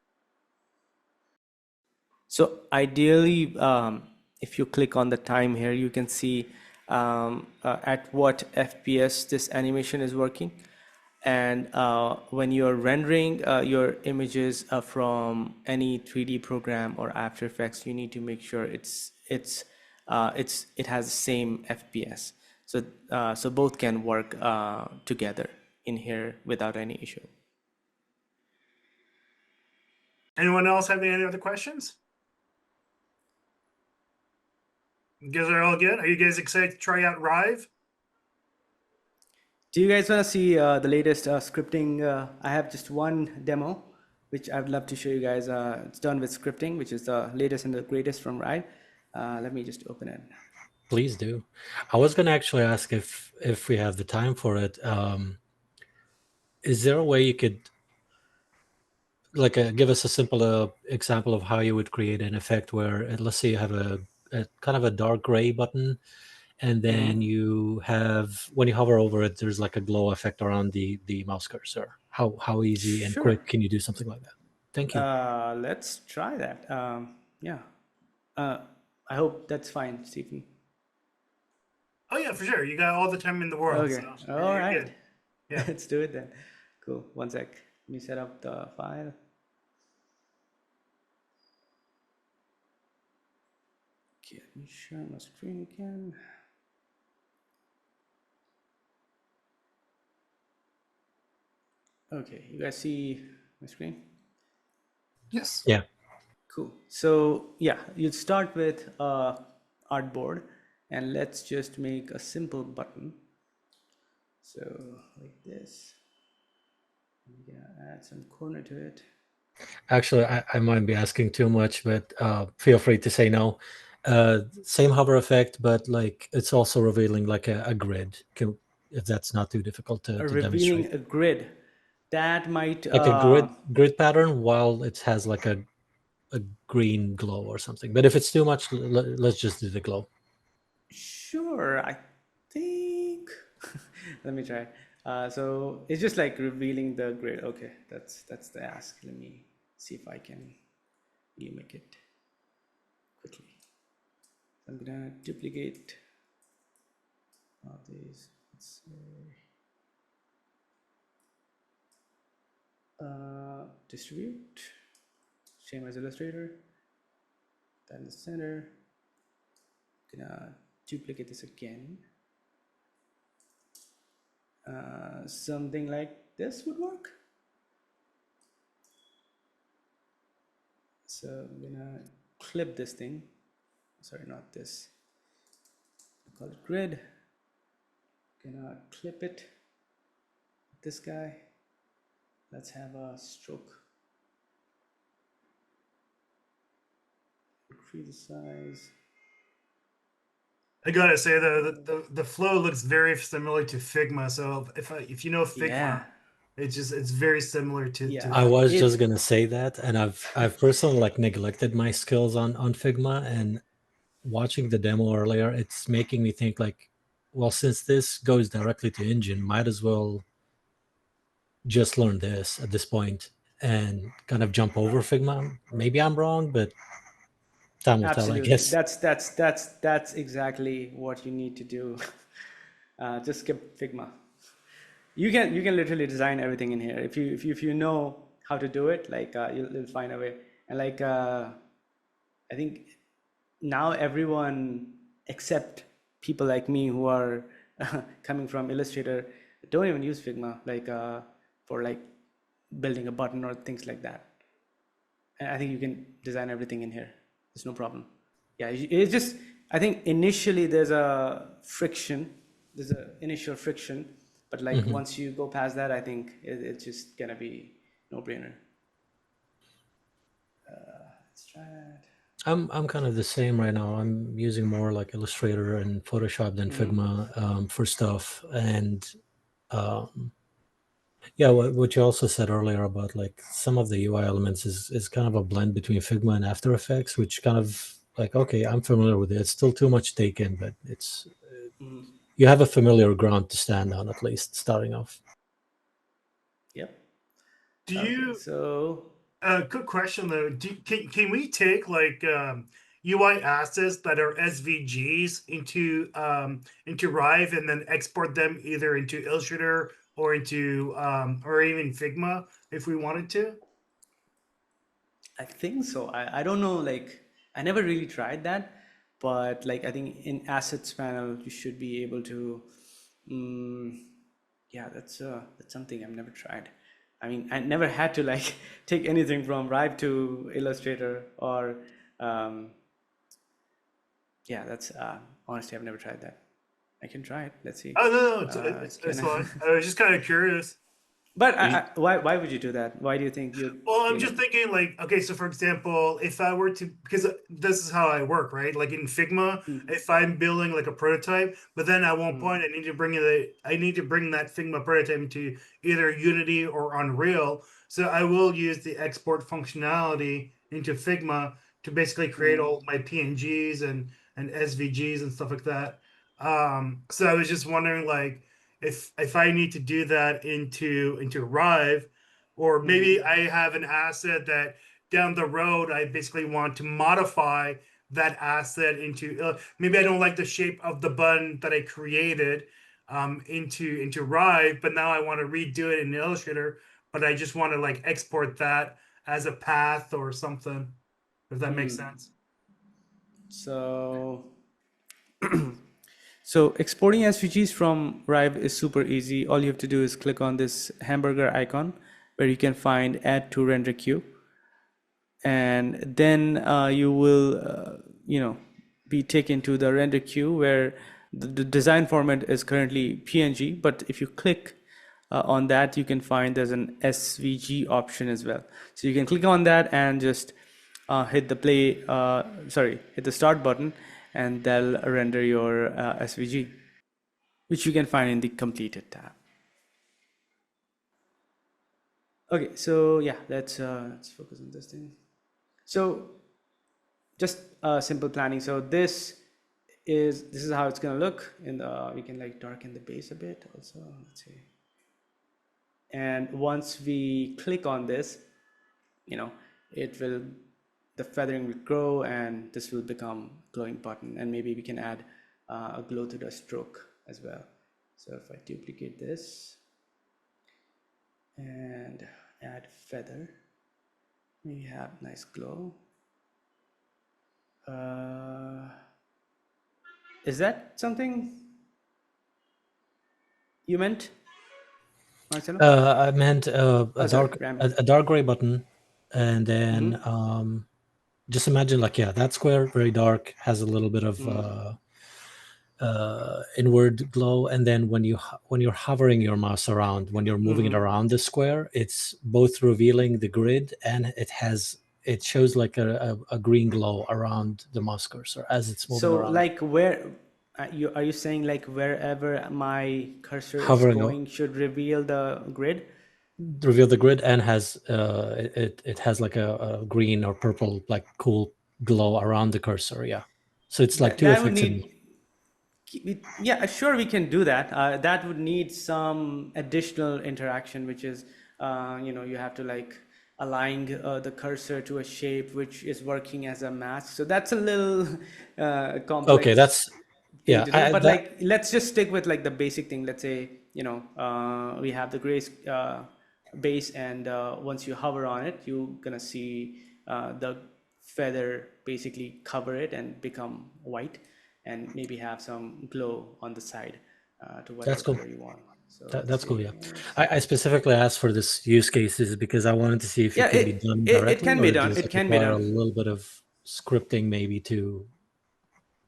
So ideally, if you click on the time here, you can see at what FPS this animation is working. And when you're rendering your images from any 3D program or After Effects, you need to make sure it has the same FPS. So both can work together in here without any issue. Anyone else have any other questions? You guys are all good? Are you guys excited to try out Rive? Do you guys want to see the latest scripting? I have just one demo, which I'd love to show you guys. It's done with scripting, which is the latest and the greatest from Rive. Let me just open it. Please do. I was going to actually ask if we have the time for it. Is there a way you could like give us a simple example of how you would create an effect where, let's say you have a kind of a dark gray button, and then you have, when you hover over it, there's like a glow effect around the mouse cursor. How easy and quick can you do something like that? Thank you. Let's try that. Yeah. I hope that's fine, Stephen. Oh yeah, for sure. You got all the time in the world. Okay. So All you're right. good. Yeah. Let's do it then. Cool. One sec. Let me set up the file. Okay, let me share my screen again. Okay, you guys see my screen? Yes. Yeah. Cool. So yeah, you'd start with artboard, and let's just make a simple button. So like this. I'm gonna add some corner to it. Actually, I might be asking too much, but feel free to say no. Same hover effect, but like it's also revealing like a grid. If that's not too difficult to Revealing demonstrate. a grid. That might Like a grid pattern while it has like a green glow or something. But if it's too much, let's just do the glow. Sure, I think. Let me try. So it's just like revealing the grid. Okay, that's the ask. Let me see if I can mimic it quickly. I'm gonna duplicate all these. Let's say distribute, same as Illustrator. Then the center. Gonna duplicate this again. Something like this would work. So I'm gonna clip this thing. Sorry, not this. I call it grid. Gonna clip it. This guy. Let's have a stroke. increase the size. I gotta say though, the flow looks very similar to Figma. So if you know Figma, Yeah. it's very similar to Yeah. I was It- just gonna say that, and I've personally like neglected my skills on Figma, and watching the demo earlier, it's making me think like, well, since this goes directly to engine, might as well just learn this at this point and kind of jump over Figma. Maybe I'm wrong, but time will tell, I Absolutely. guess. That's exactly what you need to do. Just skip Figma. You can literally design everything in here if you know how to do it. Like you'll find a way. And like I think now everyone except people like me who are coming from Illustrator don't even use Figma like for like building a button or things like that. And I think you can design everything in here. There's no problem. Yeah, it's just I think initially there's a friction. There's an initial friction, but like once you go past that, I think it's just gonna be no-brainer. Let's try that. I'm kind of the same right now. I'm using more like Illustrator and Photoshop than Figma for stuff. And yeah, what you also said earlier about like some of the UI elements is kind of a blend between Figma and After Effects, which kind of like, okay, I'm familiar with it. It's still too much to take in, but it's you have a familiar ground to stand on, at least starting off. Yep. Do Okay, you? so Good question though. Can we take like UI assets that are SVGs into Rive and then export them either into Illustrator or into or even Figma if we wanted to? I think so. I don't know, like I never really tried that, but like I think in assets panel you should be able to yeah, that's something I've never tried. I mean, I never had to like take anything from Rive to Illustrator or yeah, that's honestly I've never tried that. I can try it. Let's see. Oh no, it's Can fine. I was just kind of curious. But why would you do that? Why do you think you'd Well, I'm you just know? thinking like, okay, so for example, if I were to, because this is how I work, right? Like in Figma, if I'm building like a prototype, but then at one point I need to bring that Figma prototype into either Unity or Unreal. So I will use the export functionality into Figma to basically create all my PNGs and SVGs and stuff like that. So I was just wondering like if I need to do that into Rive, or maybe I have an asset that down the road I basically want to modify that asset into maybe I don't like the shape of the button that I created into Rive, but now I want to redo it in Illustrator, but I just want to like export that as a path or something, if that makes sense. So so exporting SVGs from Rive is super easy. All you have to do is click on this hamburger icon where you can find add to render queue. And then you will, be taken to the render queue where the design format is currently PNG. But if you click on that, you can find there's an SVG option as well. So you can click on that and just hit the start button, and they'll render your SVG, which you can find in the completed tab. Okay, so yeah, let's focus on this thing. So just simple planning. So this is how it's gonna look. We can like darken the base a bit also. Let's see. And once we click on this, the feathering will grow, and this will become glowing button. And maybe we can add a glow to the stroke as well. So if I duplicate this and add feather, we have nice glow. Is that something you meant, Marcelo? I meant a dark gray button, and then just imagine like, yeah, that square, very dark, has a little bit of inward glow, and then when you're hovering your mouse around, when you're moving it around the square, it's both revealing the grid and it has it shows like a green glow around the mouse cursor as it's moving So around. like where are you saying like wherever my cursor is Hovering going should reveal the grid? reveal the grid and has it has like a green or purple like cool glow around the cursor. Yeah, so it's like two That would effects in. need, yeah, sure, we can do that. That would need some additional interaction, which is, you have to like align the cursor to a shape which is working as a mask. So that's a little complex. Okay, that's thing yeah. to do. But That, like, let's just stick with like the basic thing. Let's say, we have the gray base, and once you hover on it, you're gonna see the feather basically cover it and become white, and maybe have some glow on the side to whatever that's cool. color you want. So That's cool. Yeah, I specifically asked for this use cases because I wanted to see if yeah, it can be done it directly can or be done. does It it can be require a done. little bit of scripting maybe to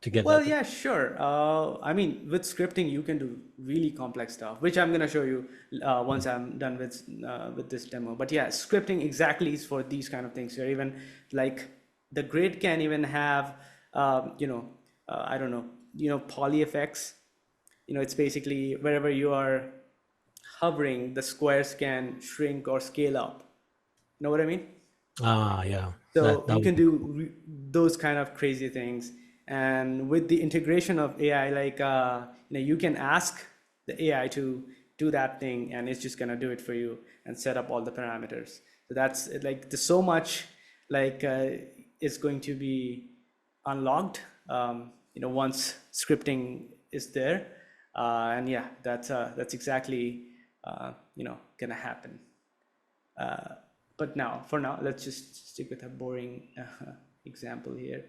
get Well, that. yeah, sure. I mean, with scripting, you can do really complex stuff, which I'm gonna show you once I'm done with this demo. But yeah, scripting exactly is for these kind of things. Or even like the grid can even have, I don't know, poly effects. It's basically wherever you are hovering, the squares can shrink or scale up. Know what I mean? Yeah, So that you would can be cool. do those kind of crazy things. And with the integration of AI, like, you can ask the AI to do that thing, and it's just gonna do it for you and set up all the parameters. So that's like, there's so much like is going to be unlocked, once scripting is there. And yeah, that's exactly, gonna happen. But now, for now, let's just stick with a boring example here.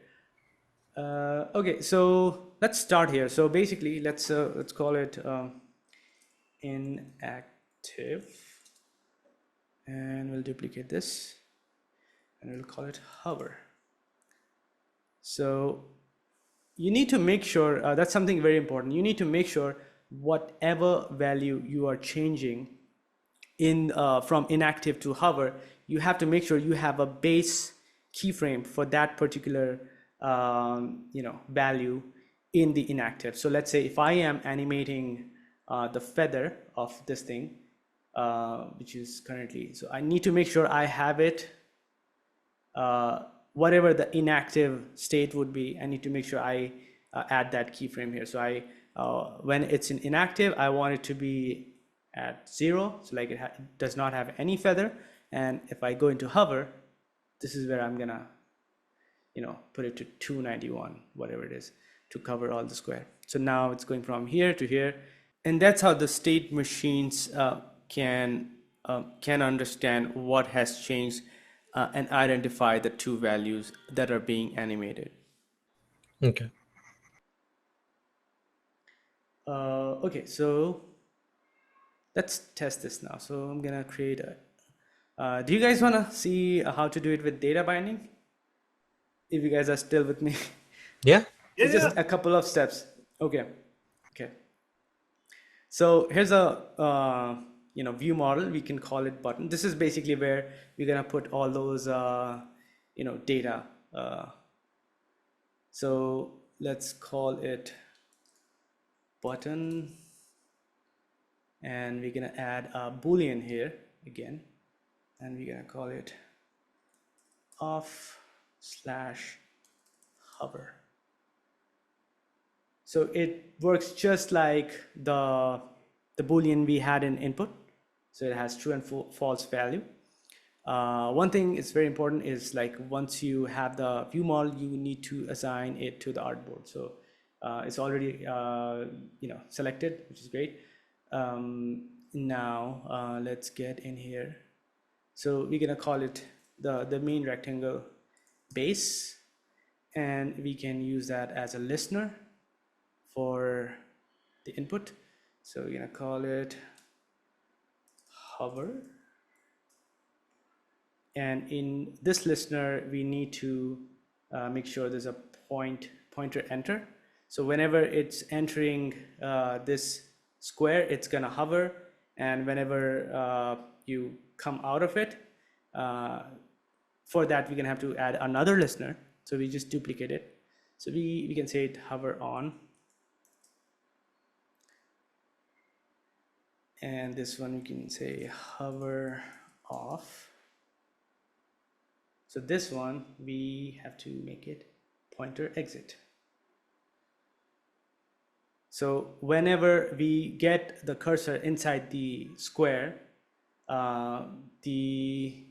Okay, so let's start here. So basically, let's call it inactive, and we'll duplicate this, and we'll call it hover. So you need to make sure that's something very important. You need to make sure whatever value you are changing in from inactive to hover, you have to make sure you have a base keyframe for that particular value in the inactive. So let's say if I am animating the feather of this thing, which is currently, so I need to make sure I have it, whatever the inactive state would be, I need to make sure I add that keyframe here. So when it's in inactive, I want it to be at 0, so like it does not have any feather. And if I go into hover, this is where I'm gonna put it to 291, whatever it is, to cover all the square. So now it's going from here to here, and that's how the state machines can understand what has changed and identify the two values that are being animated. Okay. Okay, so let's test this now. So I'm gonna create a, do you guys wanna see how to do it with data binding? If you guys are still with me. Yeah. It's just a couple of steps. Okay. So here's a view model. We can call it button. This is basically where we're gonna put all those data. So let's call it button, and we're gonna add a Boolean here again, and we're gonna call it off/hover. So it works just like the Boolean we had in input. So it has true and false value. One thing is very important is like once you have the view model, you need to assign it to the artboard. So it's already selected, which is great. Now let's get in here. So we're gonna call it the main rectangle base, and we can use that as a listener for the input. So we're gonna call it hover. And in this listener, we need to make sure there's a pointer enter. So whenever it's entering this square, it's gonna hover. And whenever you come out of it, for that, we're gonna have to add another listener. So we just duplicate it. So we can say it hover on. And this one we can say hover off. So this one we have to make it pointer exit. So whenever we get the cursor inside the square, the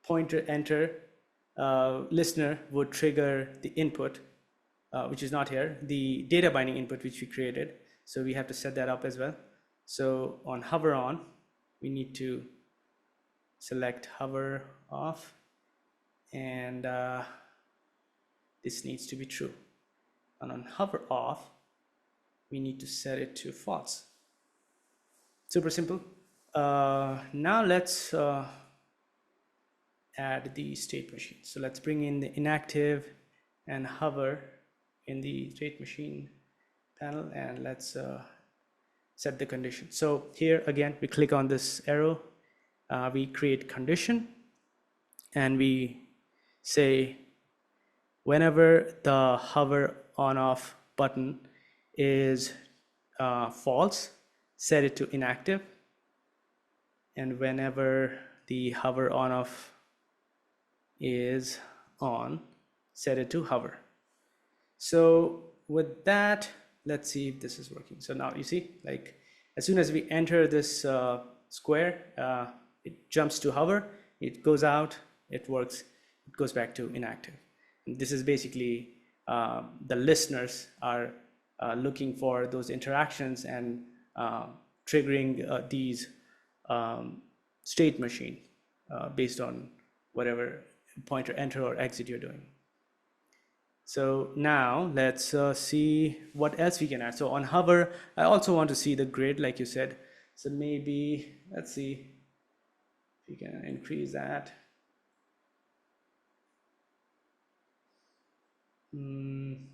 pointer enter listener would trigger the input, which is not here, the data binding input which we created. So we have to set that up as well. So on hover on, we need to select hover off, and this needs to be true. And on hover off, we need to set it to false. Super simple. Now let's add the state machine. So let's bring in the inactive and hover in the state machine panel, and let's set the condition. So here again, we click on this arrow, we create condition, and we say whenever the hover on off button is false, set it to inactive, and whenever the hover on off is on, set it to hover. So with that, let's see if this is working. So now you see, like as soon as we enter this square, it jumps to hover, it goes out, it works, it goes back to inactive. And this is basically the listeners are looking for those interactions and triggering these state machine based on whatever pointer enter or exit you're doing. So now let's see what else we can add. So on hover, I also want to see the grid, like you said. So maybe, let's see if we can increase that. And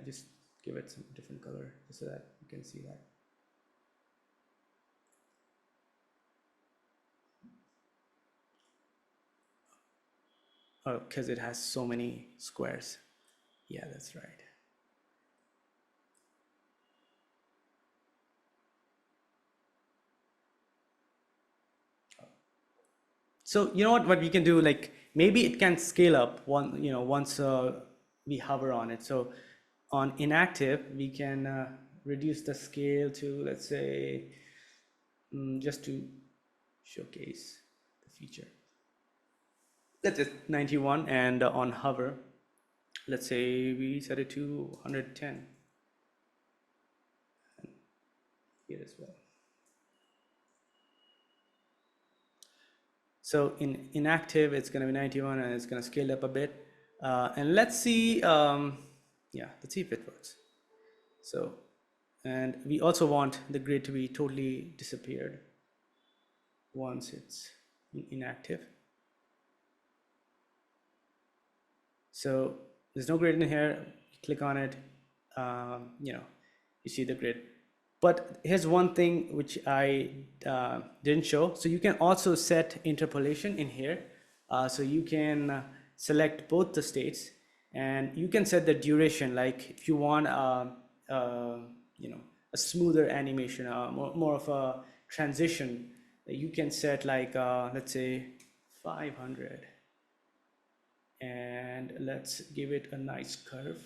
just give it some different color just so that you can see that. Oh, because it has so many squares. Yeah, that's right. So you know what we can do, like maybe it can scale up once we hover on it. So on inactive, we can reduce the scale to, let's say, just to showcase the feature. Let's just 91, and on hover, let's say we set it to 110. And here as well. So in inactive, it's going to be 91, and it's going to scale up a bit. And let's see, let's see if it works. So, and we also want the grid to be totally disappeared once it's inactive. So there's no grid in here. Click on it, you see the grid. But here's one thing which I didn't show. So you can also set interpolation in here. So you can select both the states, and you can set the duration. Like if you want a smoother animation, more of a transition, you can set like let's say 500, and let's give it a nice curve.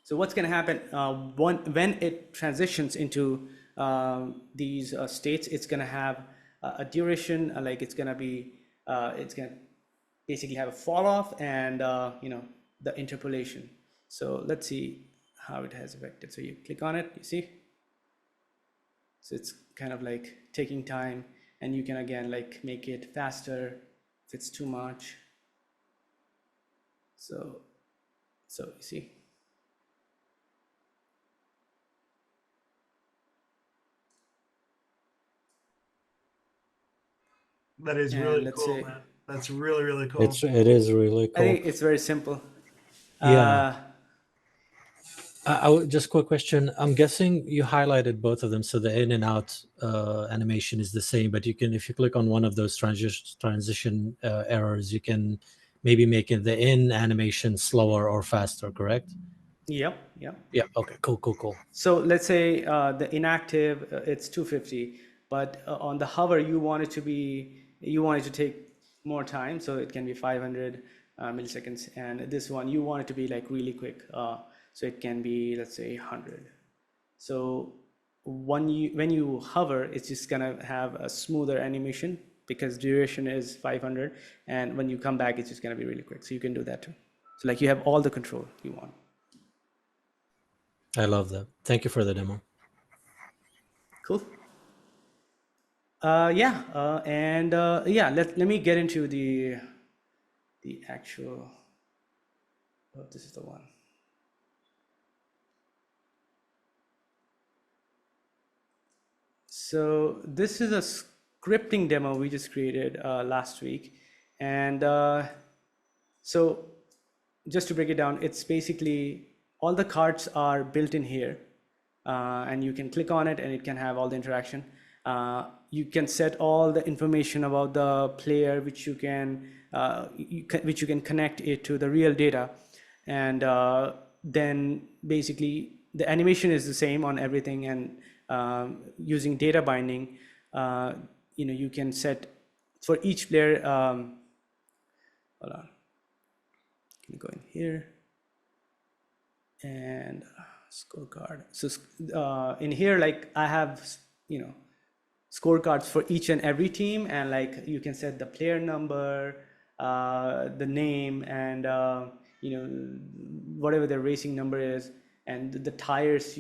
So what's going to happen when it transitions into these states, it's going to have a duration, like it's going to be, it's going to basically have a fall off and, the interpolation. So let's see how it has affected. So you click on it, you see? So it's kind of like taking time, and you can again, like make it faster if it's too much. So you see? That is really cool, man. That's really, really cool. It is really cool. I think it's very simple. Yeah. Just quick question. I'm guessing you highlighted both of them, so the in and out animation is the same. But you can, if you click on one of those transition errors, you can maybe make it the in animation slower or faster. Correct? Yep, yep. Yeah. Okay. Cool. So let's say the inactive, it's 250, but on the hover, you want it to take more time, so it can be 500 milliseconds. And this one, you want it to be like really quick, so it can be, let's say, 100. So when you hover, it's just gonna have a smoother animation because duration is 500, and when you come back, it's just gonna be really quick. So you can do that too. So like you have all the control you want. I love that. Thank you for the demo. Cool. Yeah, yeah, let me get into the actual. Oh, this is the one. So this is a scripting demo we just created last week, and so just to break it down, it's basically all the cards are built in here, and you can click on it and it can have all the interaction. You can set all the information about the player, which you can connect it to the real data, and then basically the animation is the same on everything. And using data binding, you can set for each player. Hold on, can you go in here and scorecard? So in here, like I have scorecards for each and every team, and like you can set the player number, the name, and whatever their racing number is, and the tires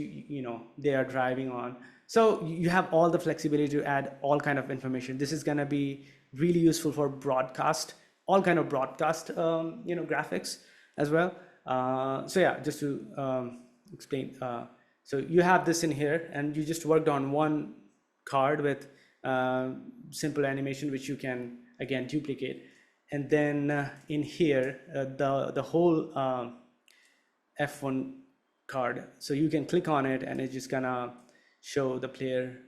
they are driving on. So you have all the flexibility to add all kind of information. This is going to be really useful for broadcast, all kind of broadcast graphics as well. So yeah, just to explain, so you have this in here, and you just worked on one card with simple animation, which you can again duplicate. And then in here, the whole F1 card, so you can click on it and it's just gonna show the player,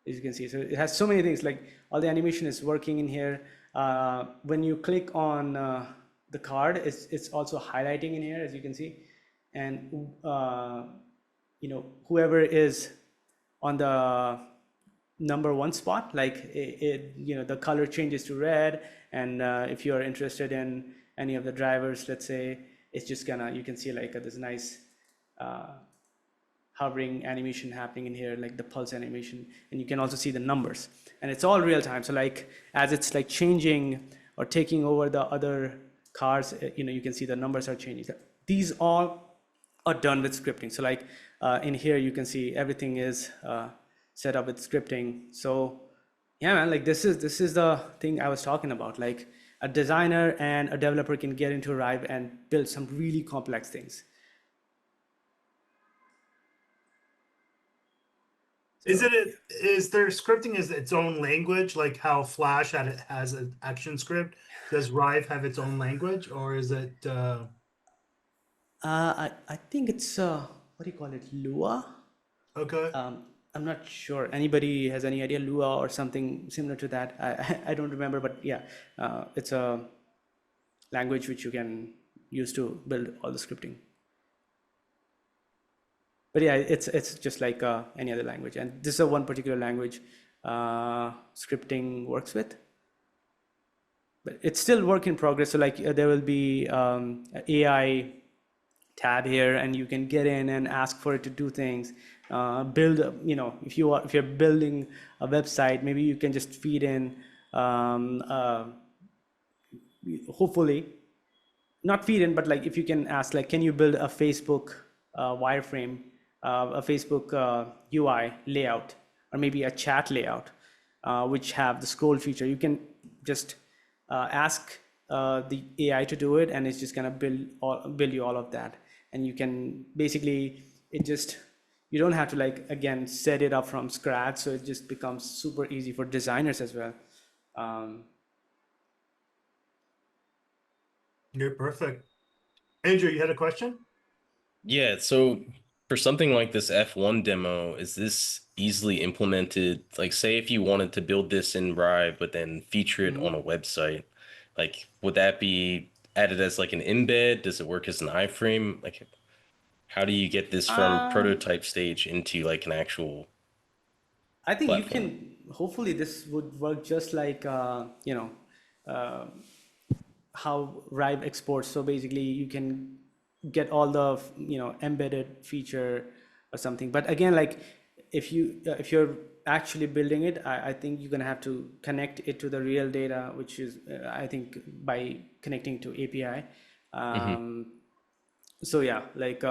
as you can see. So it has so many things, like all the animation is working in here. When you click on the card, it's also highlighting in here, as you can see. And whoever is on the number one spot, like the color changes to red. And if you are interested in any of the drivers, let's say, it's just you can see like this nice hovering animation happening in here, like the pulse animation. And you can also see the numbers, and it's all real time. So like as it's like changing or taking over the other cars, you can see the numbers are changing. These all are done with scripting. So like in here you can see everything is set up with scripting. So yeah, man, like this is the thing I was talking about. Like a designer and a developer can get into Rive and build some really complex things. Is their scripting is its own language, like how Flash has an action script? Does Rive have its own language, or is it? I think it's what do you call it, Lua? Okay. I'm not sure. Anybody has any idea? Lua or something similar to that? I don't remember, but yeah, it's a language which you can use to build all the scripting. But yeah, it's just like any other language, and this is one particular language scripting works with. But it's still work in progress. So like there will be an AI tab here, and you can get in and ask for it to do things. Build, if you're building a website, maybe you can just feed in, hopefully, not feed in, but like if you can ask, like, can you build a Facebook wireframe, a Facebook UI layout, or maybe a chat layout, which have the scroll feature. You can just ask the AI to do it, and it's just gonna build you all of that. And you can basically, you don't have to like again set it up from scratch, so it just becomes super easy for designers as well. You're perfect. Andrew, you had a question? Yeah, so for something like this F1 demo, is this easily implemented? Like, say if you wanted to build this in Rive, but then feature it on a website, like, would that be added as like an embed? Does it work as an iframe? Like, how do you get this from Um, prototype stage into like an actual I think you platform? can, hopefully this would work just like, uh, how Rive exports. So basically you can get all the, embedded feature or something. But again, like if you're actually building it, I think you're gonna have to connect it to the real data, which is, I think by connecting to API. Hmm. So yeah, like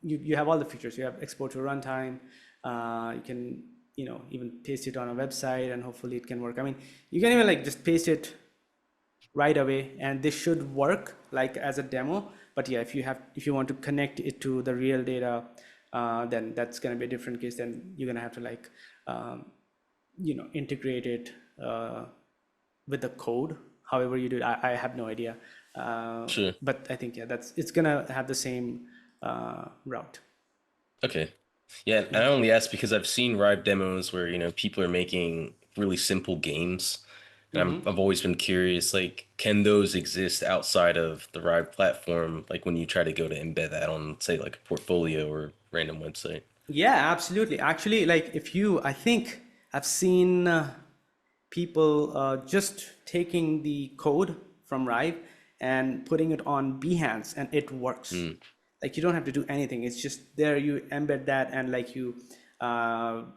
you have all the features. You have export to runtime. You can, even paste it on a website and hopefully it can work. I mean, you can even like just paste it right away and this should work like as a demo. But yeah, if you want to connect it to the real data, then that's going to be a different case. Then you're going to have to like integrate it with the code, however you do it. I have no idea, Sure. but I think, yeah, it's going to have the same route. Okay. Yeah, and I only ask because I've seen Rive demos where, people are making really simple games. And I've always been curious, like, can those exist outside of the Rive platform? Like when you try to go to embed that on, say, like a portfolio or random website. Yeah, absolutely. Actually, like I think I've seen people just taking the code from Rive and putting it on Behance and it works. Mm, Like you don't have to do anything. It's just there, you embed that and like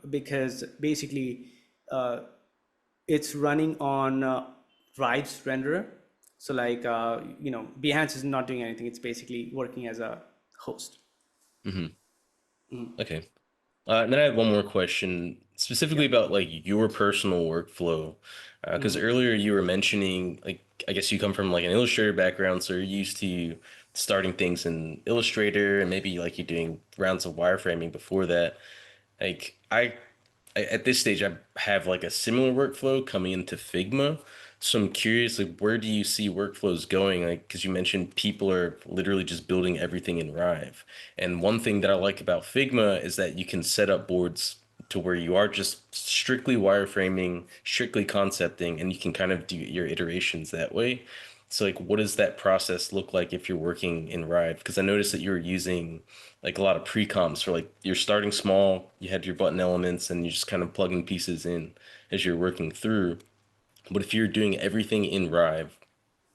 because basically uh, it's running on Rive's renderer. So like, Behance is not doing anything. It's basically working as a host. hmm. Okay. And then I had one more question, Yeah. specifically about like your personal workflow. Because earlier you were mentioning, like, I guess you come from like an Illustrator background, so you're used to starting things in Illustrator and maybe like you're doing rounds of wireframing before that. Like at this stage, I have like a similar workflow coming into Figma. So I'm curious, like, where do you see workflows going? Like, because you mentioned people are literally just building everything in Rive. And one thing that I like about Figma is that you can set up boards to where you are just strictly wireframing, strictly concepting, and you can kind of do your iterations that way. So like, what does that process look like if you're working in Rive? Because I noticed that you're using like a lot of pre-comps for like you're starting small, you had your button elements, and you're just kind of plugging pieces in as you're working through. But if you're doing everything in Rive,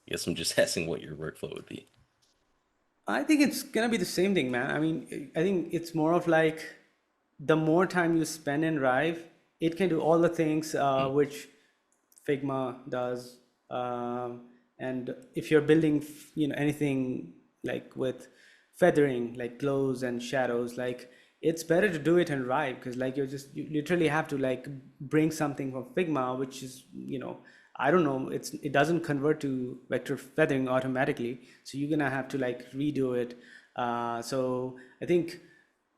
I guess I'm just asking what your workflow would be. I think it's gonna be the same thing, man. I mean, I think it's more of like the more time you spend in Rive, it can do all the things Mm, which Figma does. And if you're building, anything like with feathering, like glows and shadows, like it's better to do it in Rive because like you literally have to like bring something from Figma, which is, I don't know, it doesn't convert to vector feathering automatically. So you're gonna have to like redo it. So I think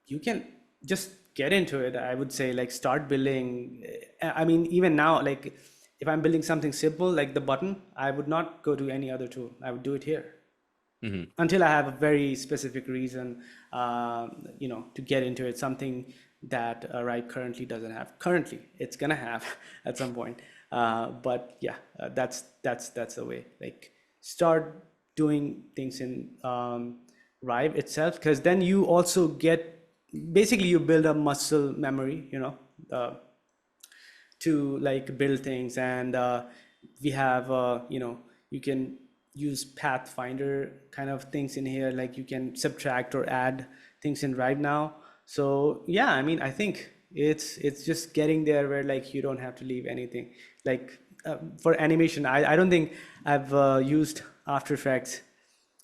you can just get into it. I would say like start building. I mean, even now, like if I'm building something simple like the button, I would not go to any other tool. I would do it here hmm. until I have a very specific reason, to get into it. Something that Ripe currently doesn't have. Currently, it's gonna have at some point. But yeah, that's the way. Like start doing things in Rive itself, because then you also get basically you build a muscle memory. Uh, to like build things. And we have you can use pathfinder kind of things in here, like you can subtract or add things in right now. So yeah, I mean, I think it's just getting there where like you don't have to leave anything. Like for animation, I don't think I've used After Effects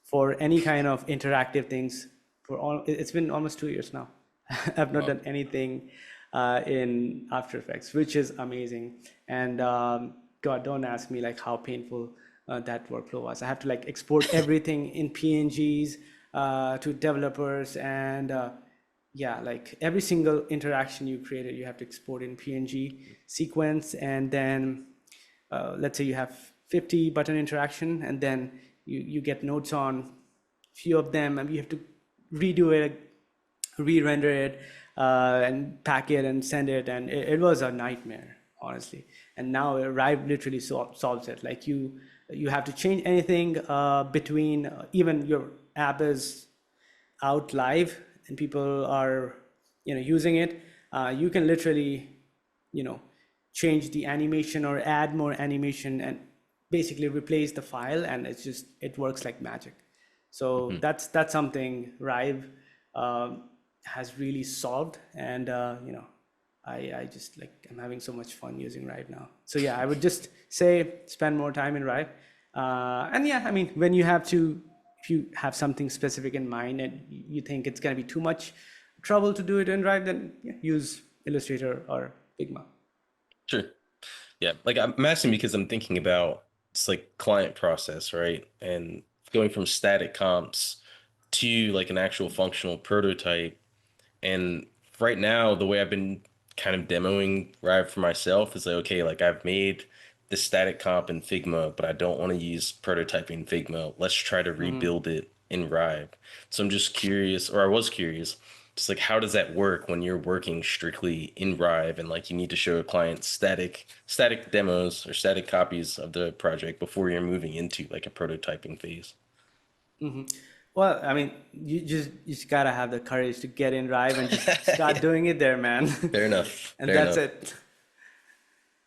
for any kind of interactive things for all. It's been almost 2 years now. I've not Wow. done anything in After Effects, which is amazing. And God, don't ask me like how painful that workflow was. I have to like export everything in PNGs to developers, and yeah, like every single interaction you created, you have to export in PNG sequence, and then let's say you have 50 button interaction, and then you get notes on few of them, and you have to redo it, re-render it, and pack it and send it, and it was a nightmare, honestly. And now Rive literally solves it. Like you have to change anything between even your app is out live and people are using it, you can literally change the animation or add more animation and basically replace the file, and it works like magic. So that's something Rive has really solved, and I just like I'm having so much fun using Rive now. So yeah, I would just say spend more time in Rive, and yeah, I mean when you have to, if you have something specific in mind and you think it's going to be too much trouble to do it in Rive, then yeah, use Illustrator or Figma. Sure. Yeah. Like I'm asking because I'm thinking about it's like client process, right? And going from static comps to like an actual functional prototype. And right now, the way I've been kind of demoing Rive for myself is like, okay, like I've made the static comp in Figma, but I don't want to use prototyping in Figma. Let's try to rebuild it in Rive. So I'm just curious, or I was curious, just like how does that work when you're working strictly in Rive and like you need to show a client static demos or static copies of the project before you're moving into like a prototyping phase? Well, I mean, you just gotta have the courage to get in Rive and just start doing it there, man. Fair enough. And Fair that's enough. it.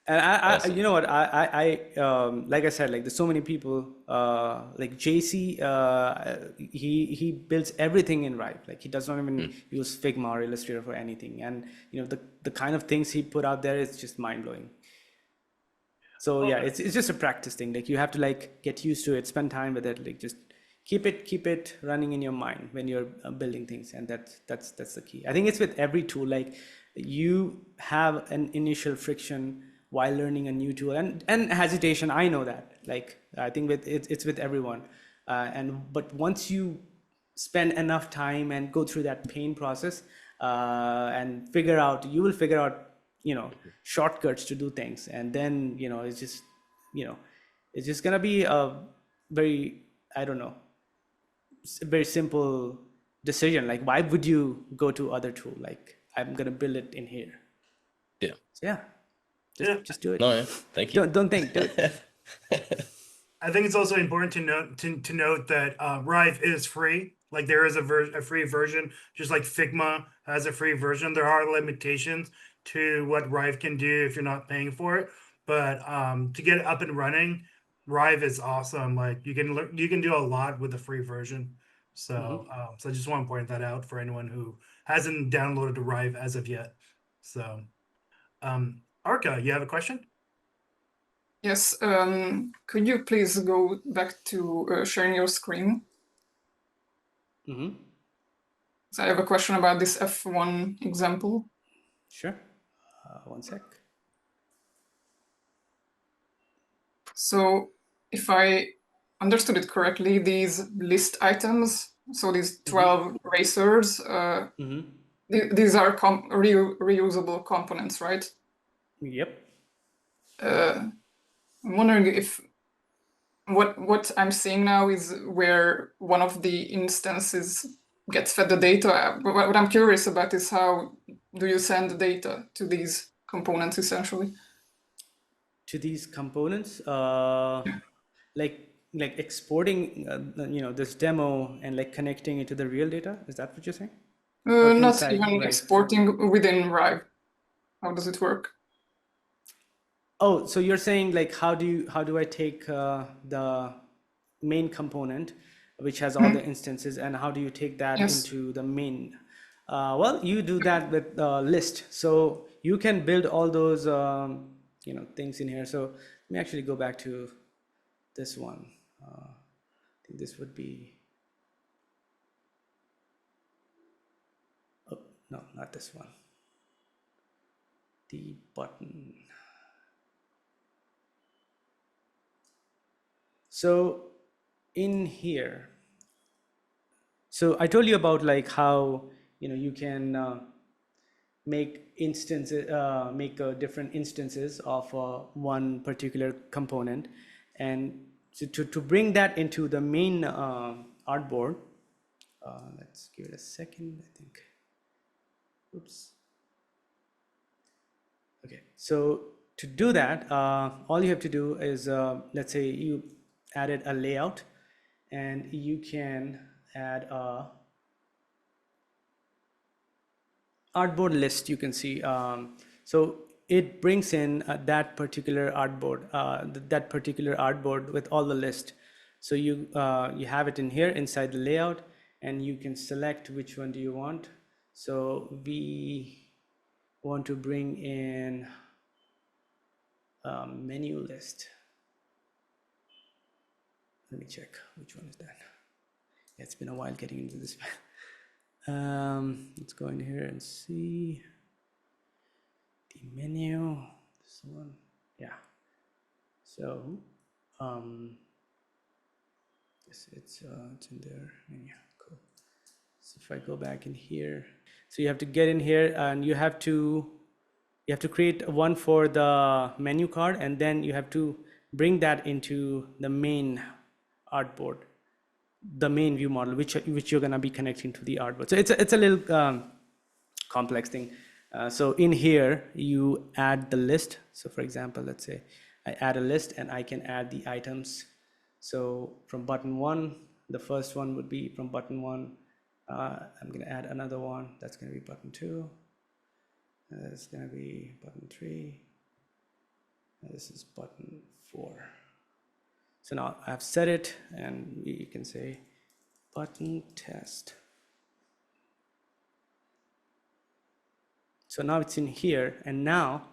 And Awesome. you know what, like I said, like there's so many people, like JC, he builds everything in Rive. Like he does not even use Figma or Illustrator for anything. And the kind of things he put out there is just mind blowing. So yeah, it's just a practice thing. Like you have to like get used to it, spend time with it, like just keep it running in your mind when you're building things, and that's the key. I think it's with every tool. Like you have an initial friction while learning a new tool and hesitation. I know that. Like I think it's with everyone. But once you spend enough time and go through that pain process, and you will figure out shortcuts to do things, and then you know it's just gonna be a very, I don't know, very simple decision. Like why would you go to other tool? Like I'm gonna build it in here. Yeah. So yeah, just do it. No, yeah. Thank you. Don't think, do it. I think it's also important to note that Rive is free. Like there is a free version, just like Figma has a free version. There are limitations to what Rive can do if you're not paying for it. But to get it up and running, Rive is awesome. Like you can do a lot with the free version. So so I just want to point that out for anyone who hasn't downloaded the Rive as of yet. So Arka, you have a question? Yes, could you please go back to sharing your screen? So I have a question about this F1 example. Sure. One sec. So if I understood it correctly, these list items, so these 12 racers, these are reusable components, right? Yep. I'm wondering if what I'm seeing now is where one of the instances gets fed the data. What I'm curious about is how do you send the data to these components essentially? To these components, like exporting this demo and like connecting it to the real data. Is that what you're saying? Not inside even Rive? exporting within Rive. How does it work? Oh, so you're saying like how do I take the main component, which has all the instances, and how do you take that Yes. into the main? Well, you do that with list. So you can build all those things in here. So let me actually go back to this one. I think this would be. Oh no, not this one. The button. So in here, so I told you about like how you can make instances, different instances of one particular component, and so to bring that into the main artboard, Let's give it a second, I think. Oops. Okay, so to do that, all you have to do is, let's say you added a layout, and you can add a artboard list. You can see, so it brings in that particular artboard, that particular artboard with all the list. So you have it in here inside the layout, and you can select which one do you want. So we want to bring in menu list. Let me check which one is that. Yeah, it's been a while getting into this. Let's go in here and see the menu. This one, yeah. So yes, it's in there. Menu, cool. So if I go back in here, so you have to get in here, and you have to create one for the menu card, and then you have to bring that into the main artboard, the main view model, which you're gonna be connecting to the artboard. So it's a little complex thing. So in here you add the list. So for example, let's say I add a list, and I can add the items. So from button 1, the first one would be from button 1. I'm gonna add another one. That's gonna be button 2. That's gonna be button 3. This is button 4. So now I've set it, and you can say button test. So now it's in here, and now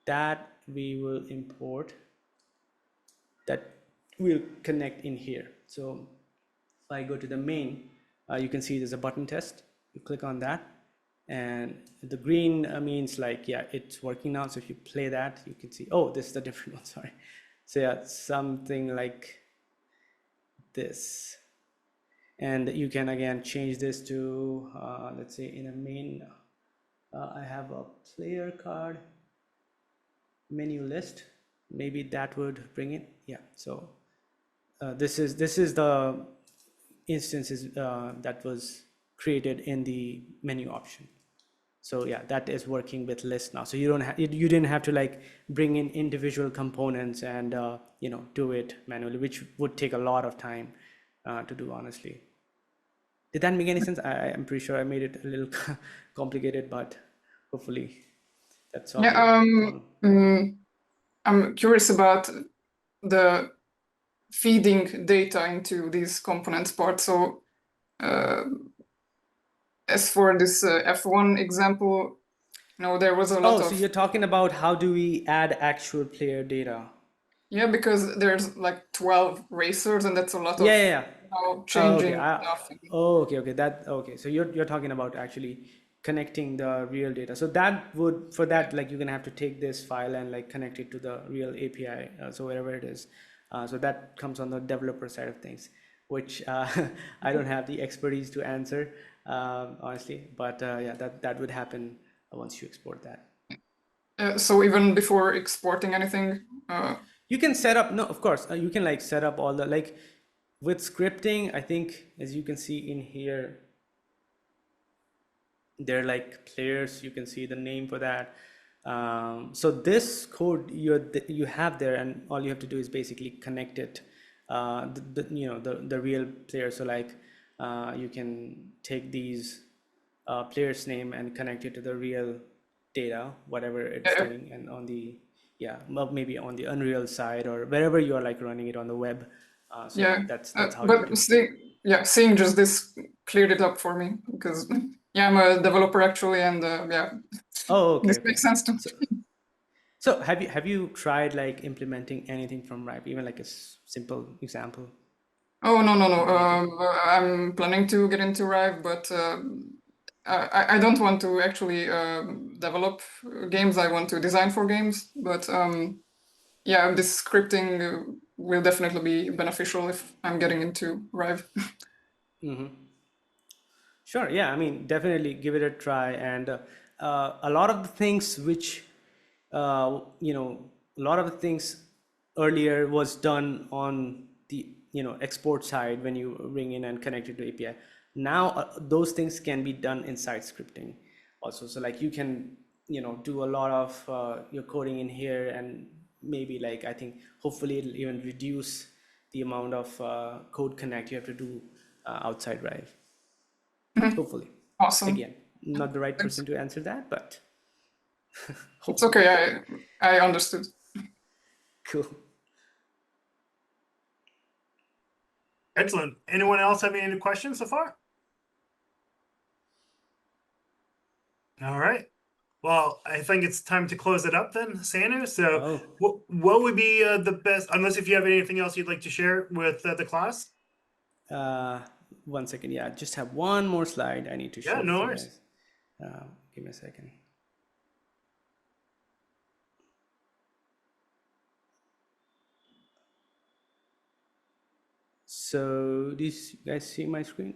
that we will import, that will connect in here. So if I go to the main, you can see there's a button test. You click on that, and the green means like, yeah, it's working now. So if you play that, you can see, oh, this is a different one, sorry. So yeah, something like this. And you can again change this to, let's say in a main, I have a player card menu list. Maybe that would bring it. Yeah. So this is the instances that was created in the menu option. So yeah, that is working with list now. So you didn't have to like bring in individual components and do it manually, which would take a lot of time to do, honestly. Did that make any sense? I'm pretty sure I made it a little complicated, but hopefully that solved your problem. I'm curious about the feeding data into these components part. So as for this F1 example, there was a lot of... so you're talking about how do we add actual player data? Yeah, because there's like 12 racers, and that's a lot Yeah. of changing stuff. Okay. So you're talking about actually connecting the real data. So that would, for that, like you're gonna have to take this file and like connect it to the real API. So wherever it is. So that comes on the developer side of things, which I don't have the expertise to answer, honestly. But yeah, that would happen once you export that. So even before exporting anything, you can set up, no, of course, you can like set up all the, like with scripting, I think, as you can see in here, they're like players. You can see the name for that. So this code you have there, and all you have to do is basically connect it, the real player. So like you can take these players' name and connect it to the real data, whatever it's doing, and on the maybe on the Unreal side or wherever you are like running it on the web. So yeah, that's how you do it. Seeing just this cleared it up for me, because I'm a developer actually, and this makes sense to me. So have you tried like implementing anything from Rive, even like a simple example? Oh, no. I'm planning to get into Rive, but I don't want to actually develop games. I want to design for games, but this scripting will definitely be beneficial if I'm getting into Rive. Sure, yeah, I mean, definitely give it a try. And a lot of the things which, a lot of the things earlier was done on the, export side when you bring in and connect it to API. Now those things can be done inside scripting also. So like you can, do a lot of your coding in here, and maybe like, I think hopefully it'll even reduce the amount of code connect you have to do outside Rive. Hopefully. Awesome. Again, not the right Thanks. person to answer that, but It's okay. I understood. cool. Excellent. Anyone else have any questions so far? All right. Well, I think it's time to close it up then, Sanu. So what would be the best, unless if you have anything else you'd like to share with the class? 1 second. Yeah, just have one more slide I need to show Yeah, no you worries. guys. Give me a second. So do you guys see my screen?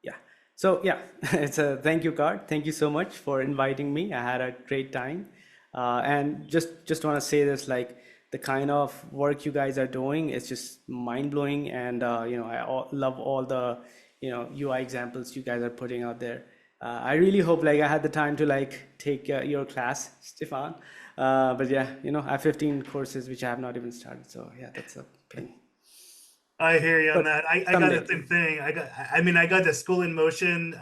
Yeah. So yeah, it's a thank you card. Thank you so much for inviting me. I had a great time. And just want to say this, like the kind of work you guys are doing is just mind blowing. And I love all the UI examples you guys are putting out there. I really hope like I had the time to like take your class, Stefan. But yeah, I have 15 courses which I have not even started. So yeah, that's a pain. I hear you on But that. I got someday. the same thing. I got the School in Motion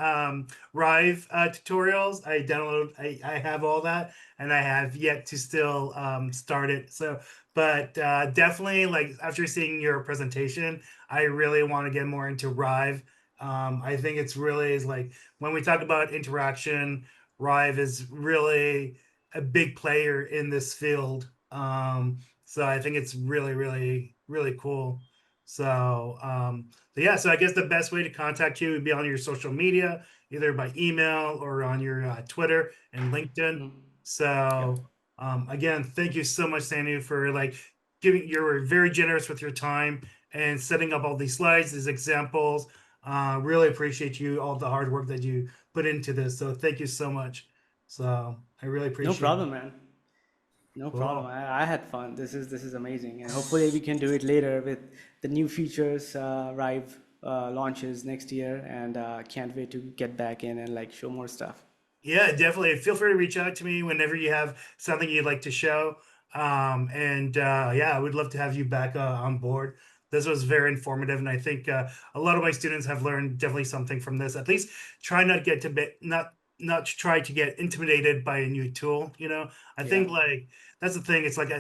Rive tutorials. I have all that, and I have yet to still start it. So, but definitely, like after seeing your presentation, I really want to get more into Rive. I think it's really is like when we talk about interaction, Rive is really a big player in this field. So I think it's really, really, really cool. So, yeah, so I guess the best way to contact you would be on your social media, either by email or on your Twitter and LinkedIn. So, again, thank you so much, Sanu, for like you're very generous with your time and setting up all these slides, these examples. Really appreciate you, all the hard work that you put into this. So thank you so much. So I really appreciate No problem, man. No Cool. problem. I had fun. This is amazing, and hopefully we can do it later with the new features. Rive launches next year, and can't wait to get back in and like show more stuff. Yeah, definitely. Feel free to reach out to me whenever you have something you'd like to show. Yeah, I would love to have you back on board. This was very informative, and I think a lot of my students have learned definitely something from this. At least try not to get to be not to try to get intimidated by a new tool. I think like that's the thing. It's like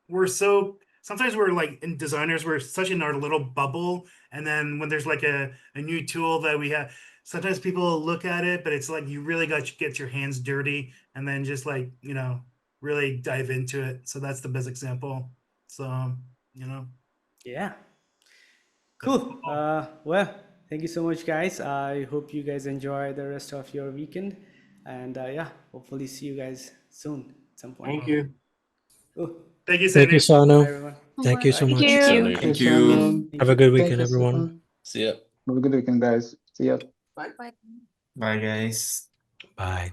we're so sometimes we're like in designers we're such in our little bubble, and then when there's like a new tool that we have. Sometimes people look at it, but it's like you really got to get your hands dirty and then just like, really dive into it. So that's the best example. So, Yeah. Cool. Well, thank you so much, guys. I hope you guys enjoy the rest of your weekend. And yeah, hopefully see you guys soon at some point. Thank you. Cool. Thank you, Thank you, Sanu. Bye, Sanu. everyone. Thank you so Thank much. you. Sanu. Thank you. Have a good Thank weekend, you, everyone. Stefan. See ya. Have a good weekend, guys. See ya. Bye. Bye, guys. Bye.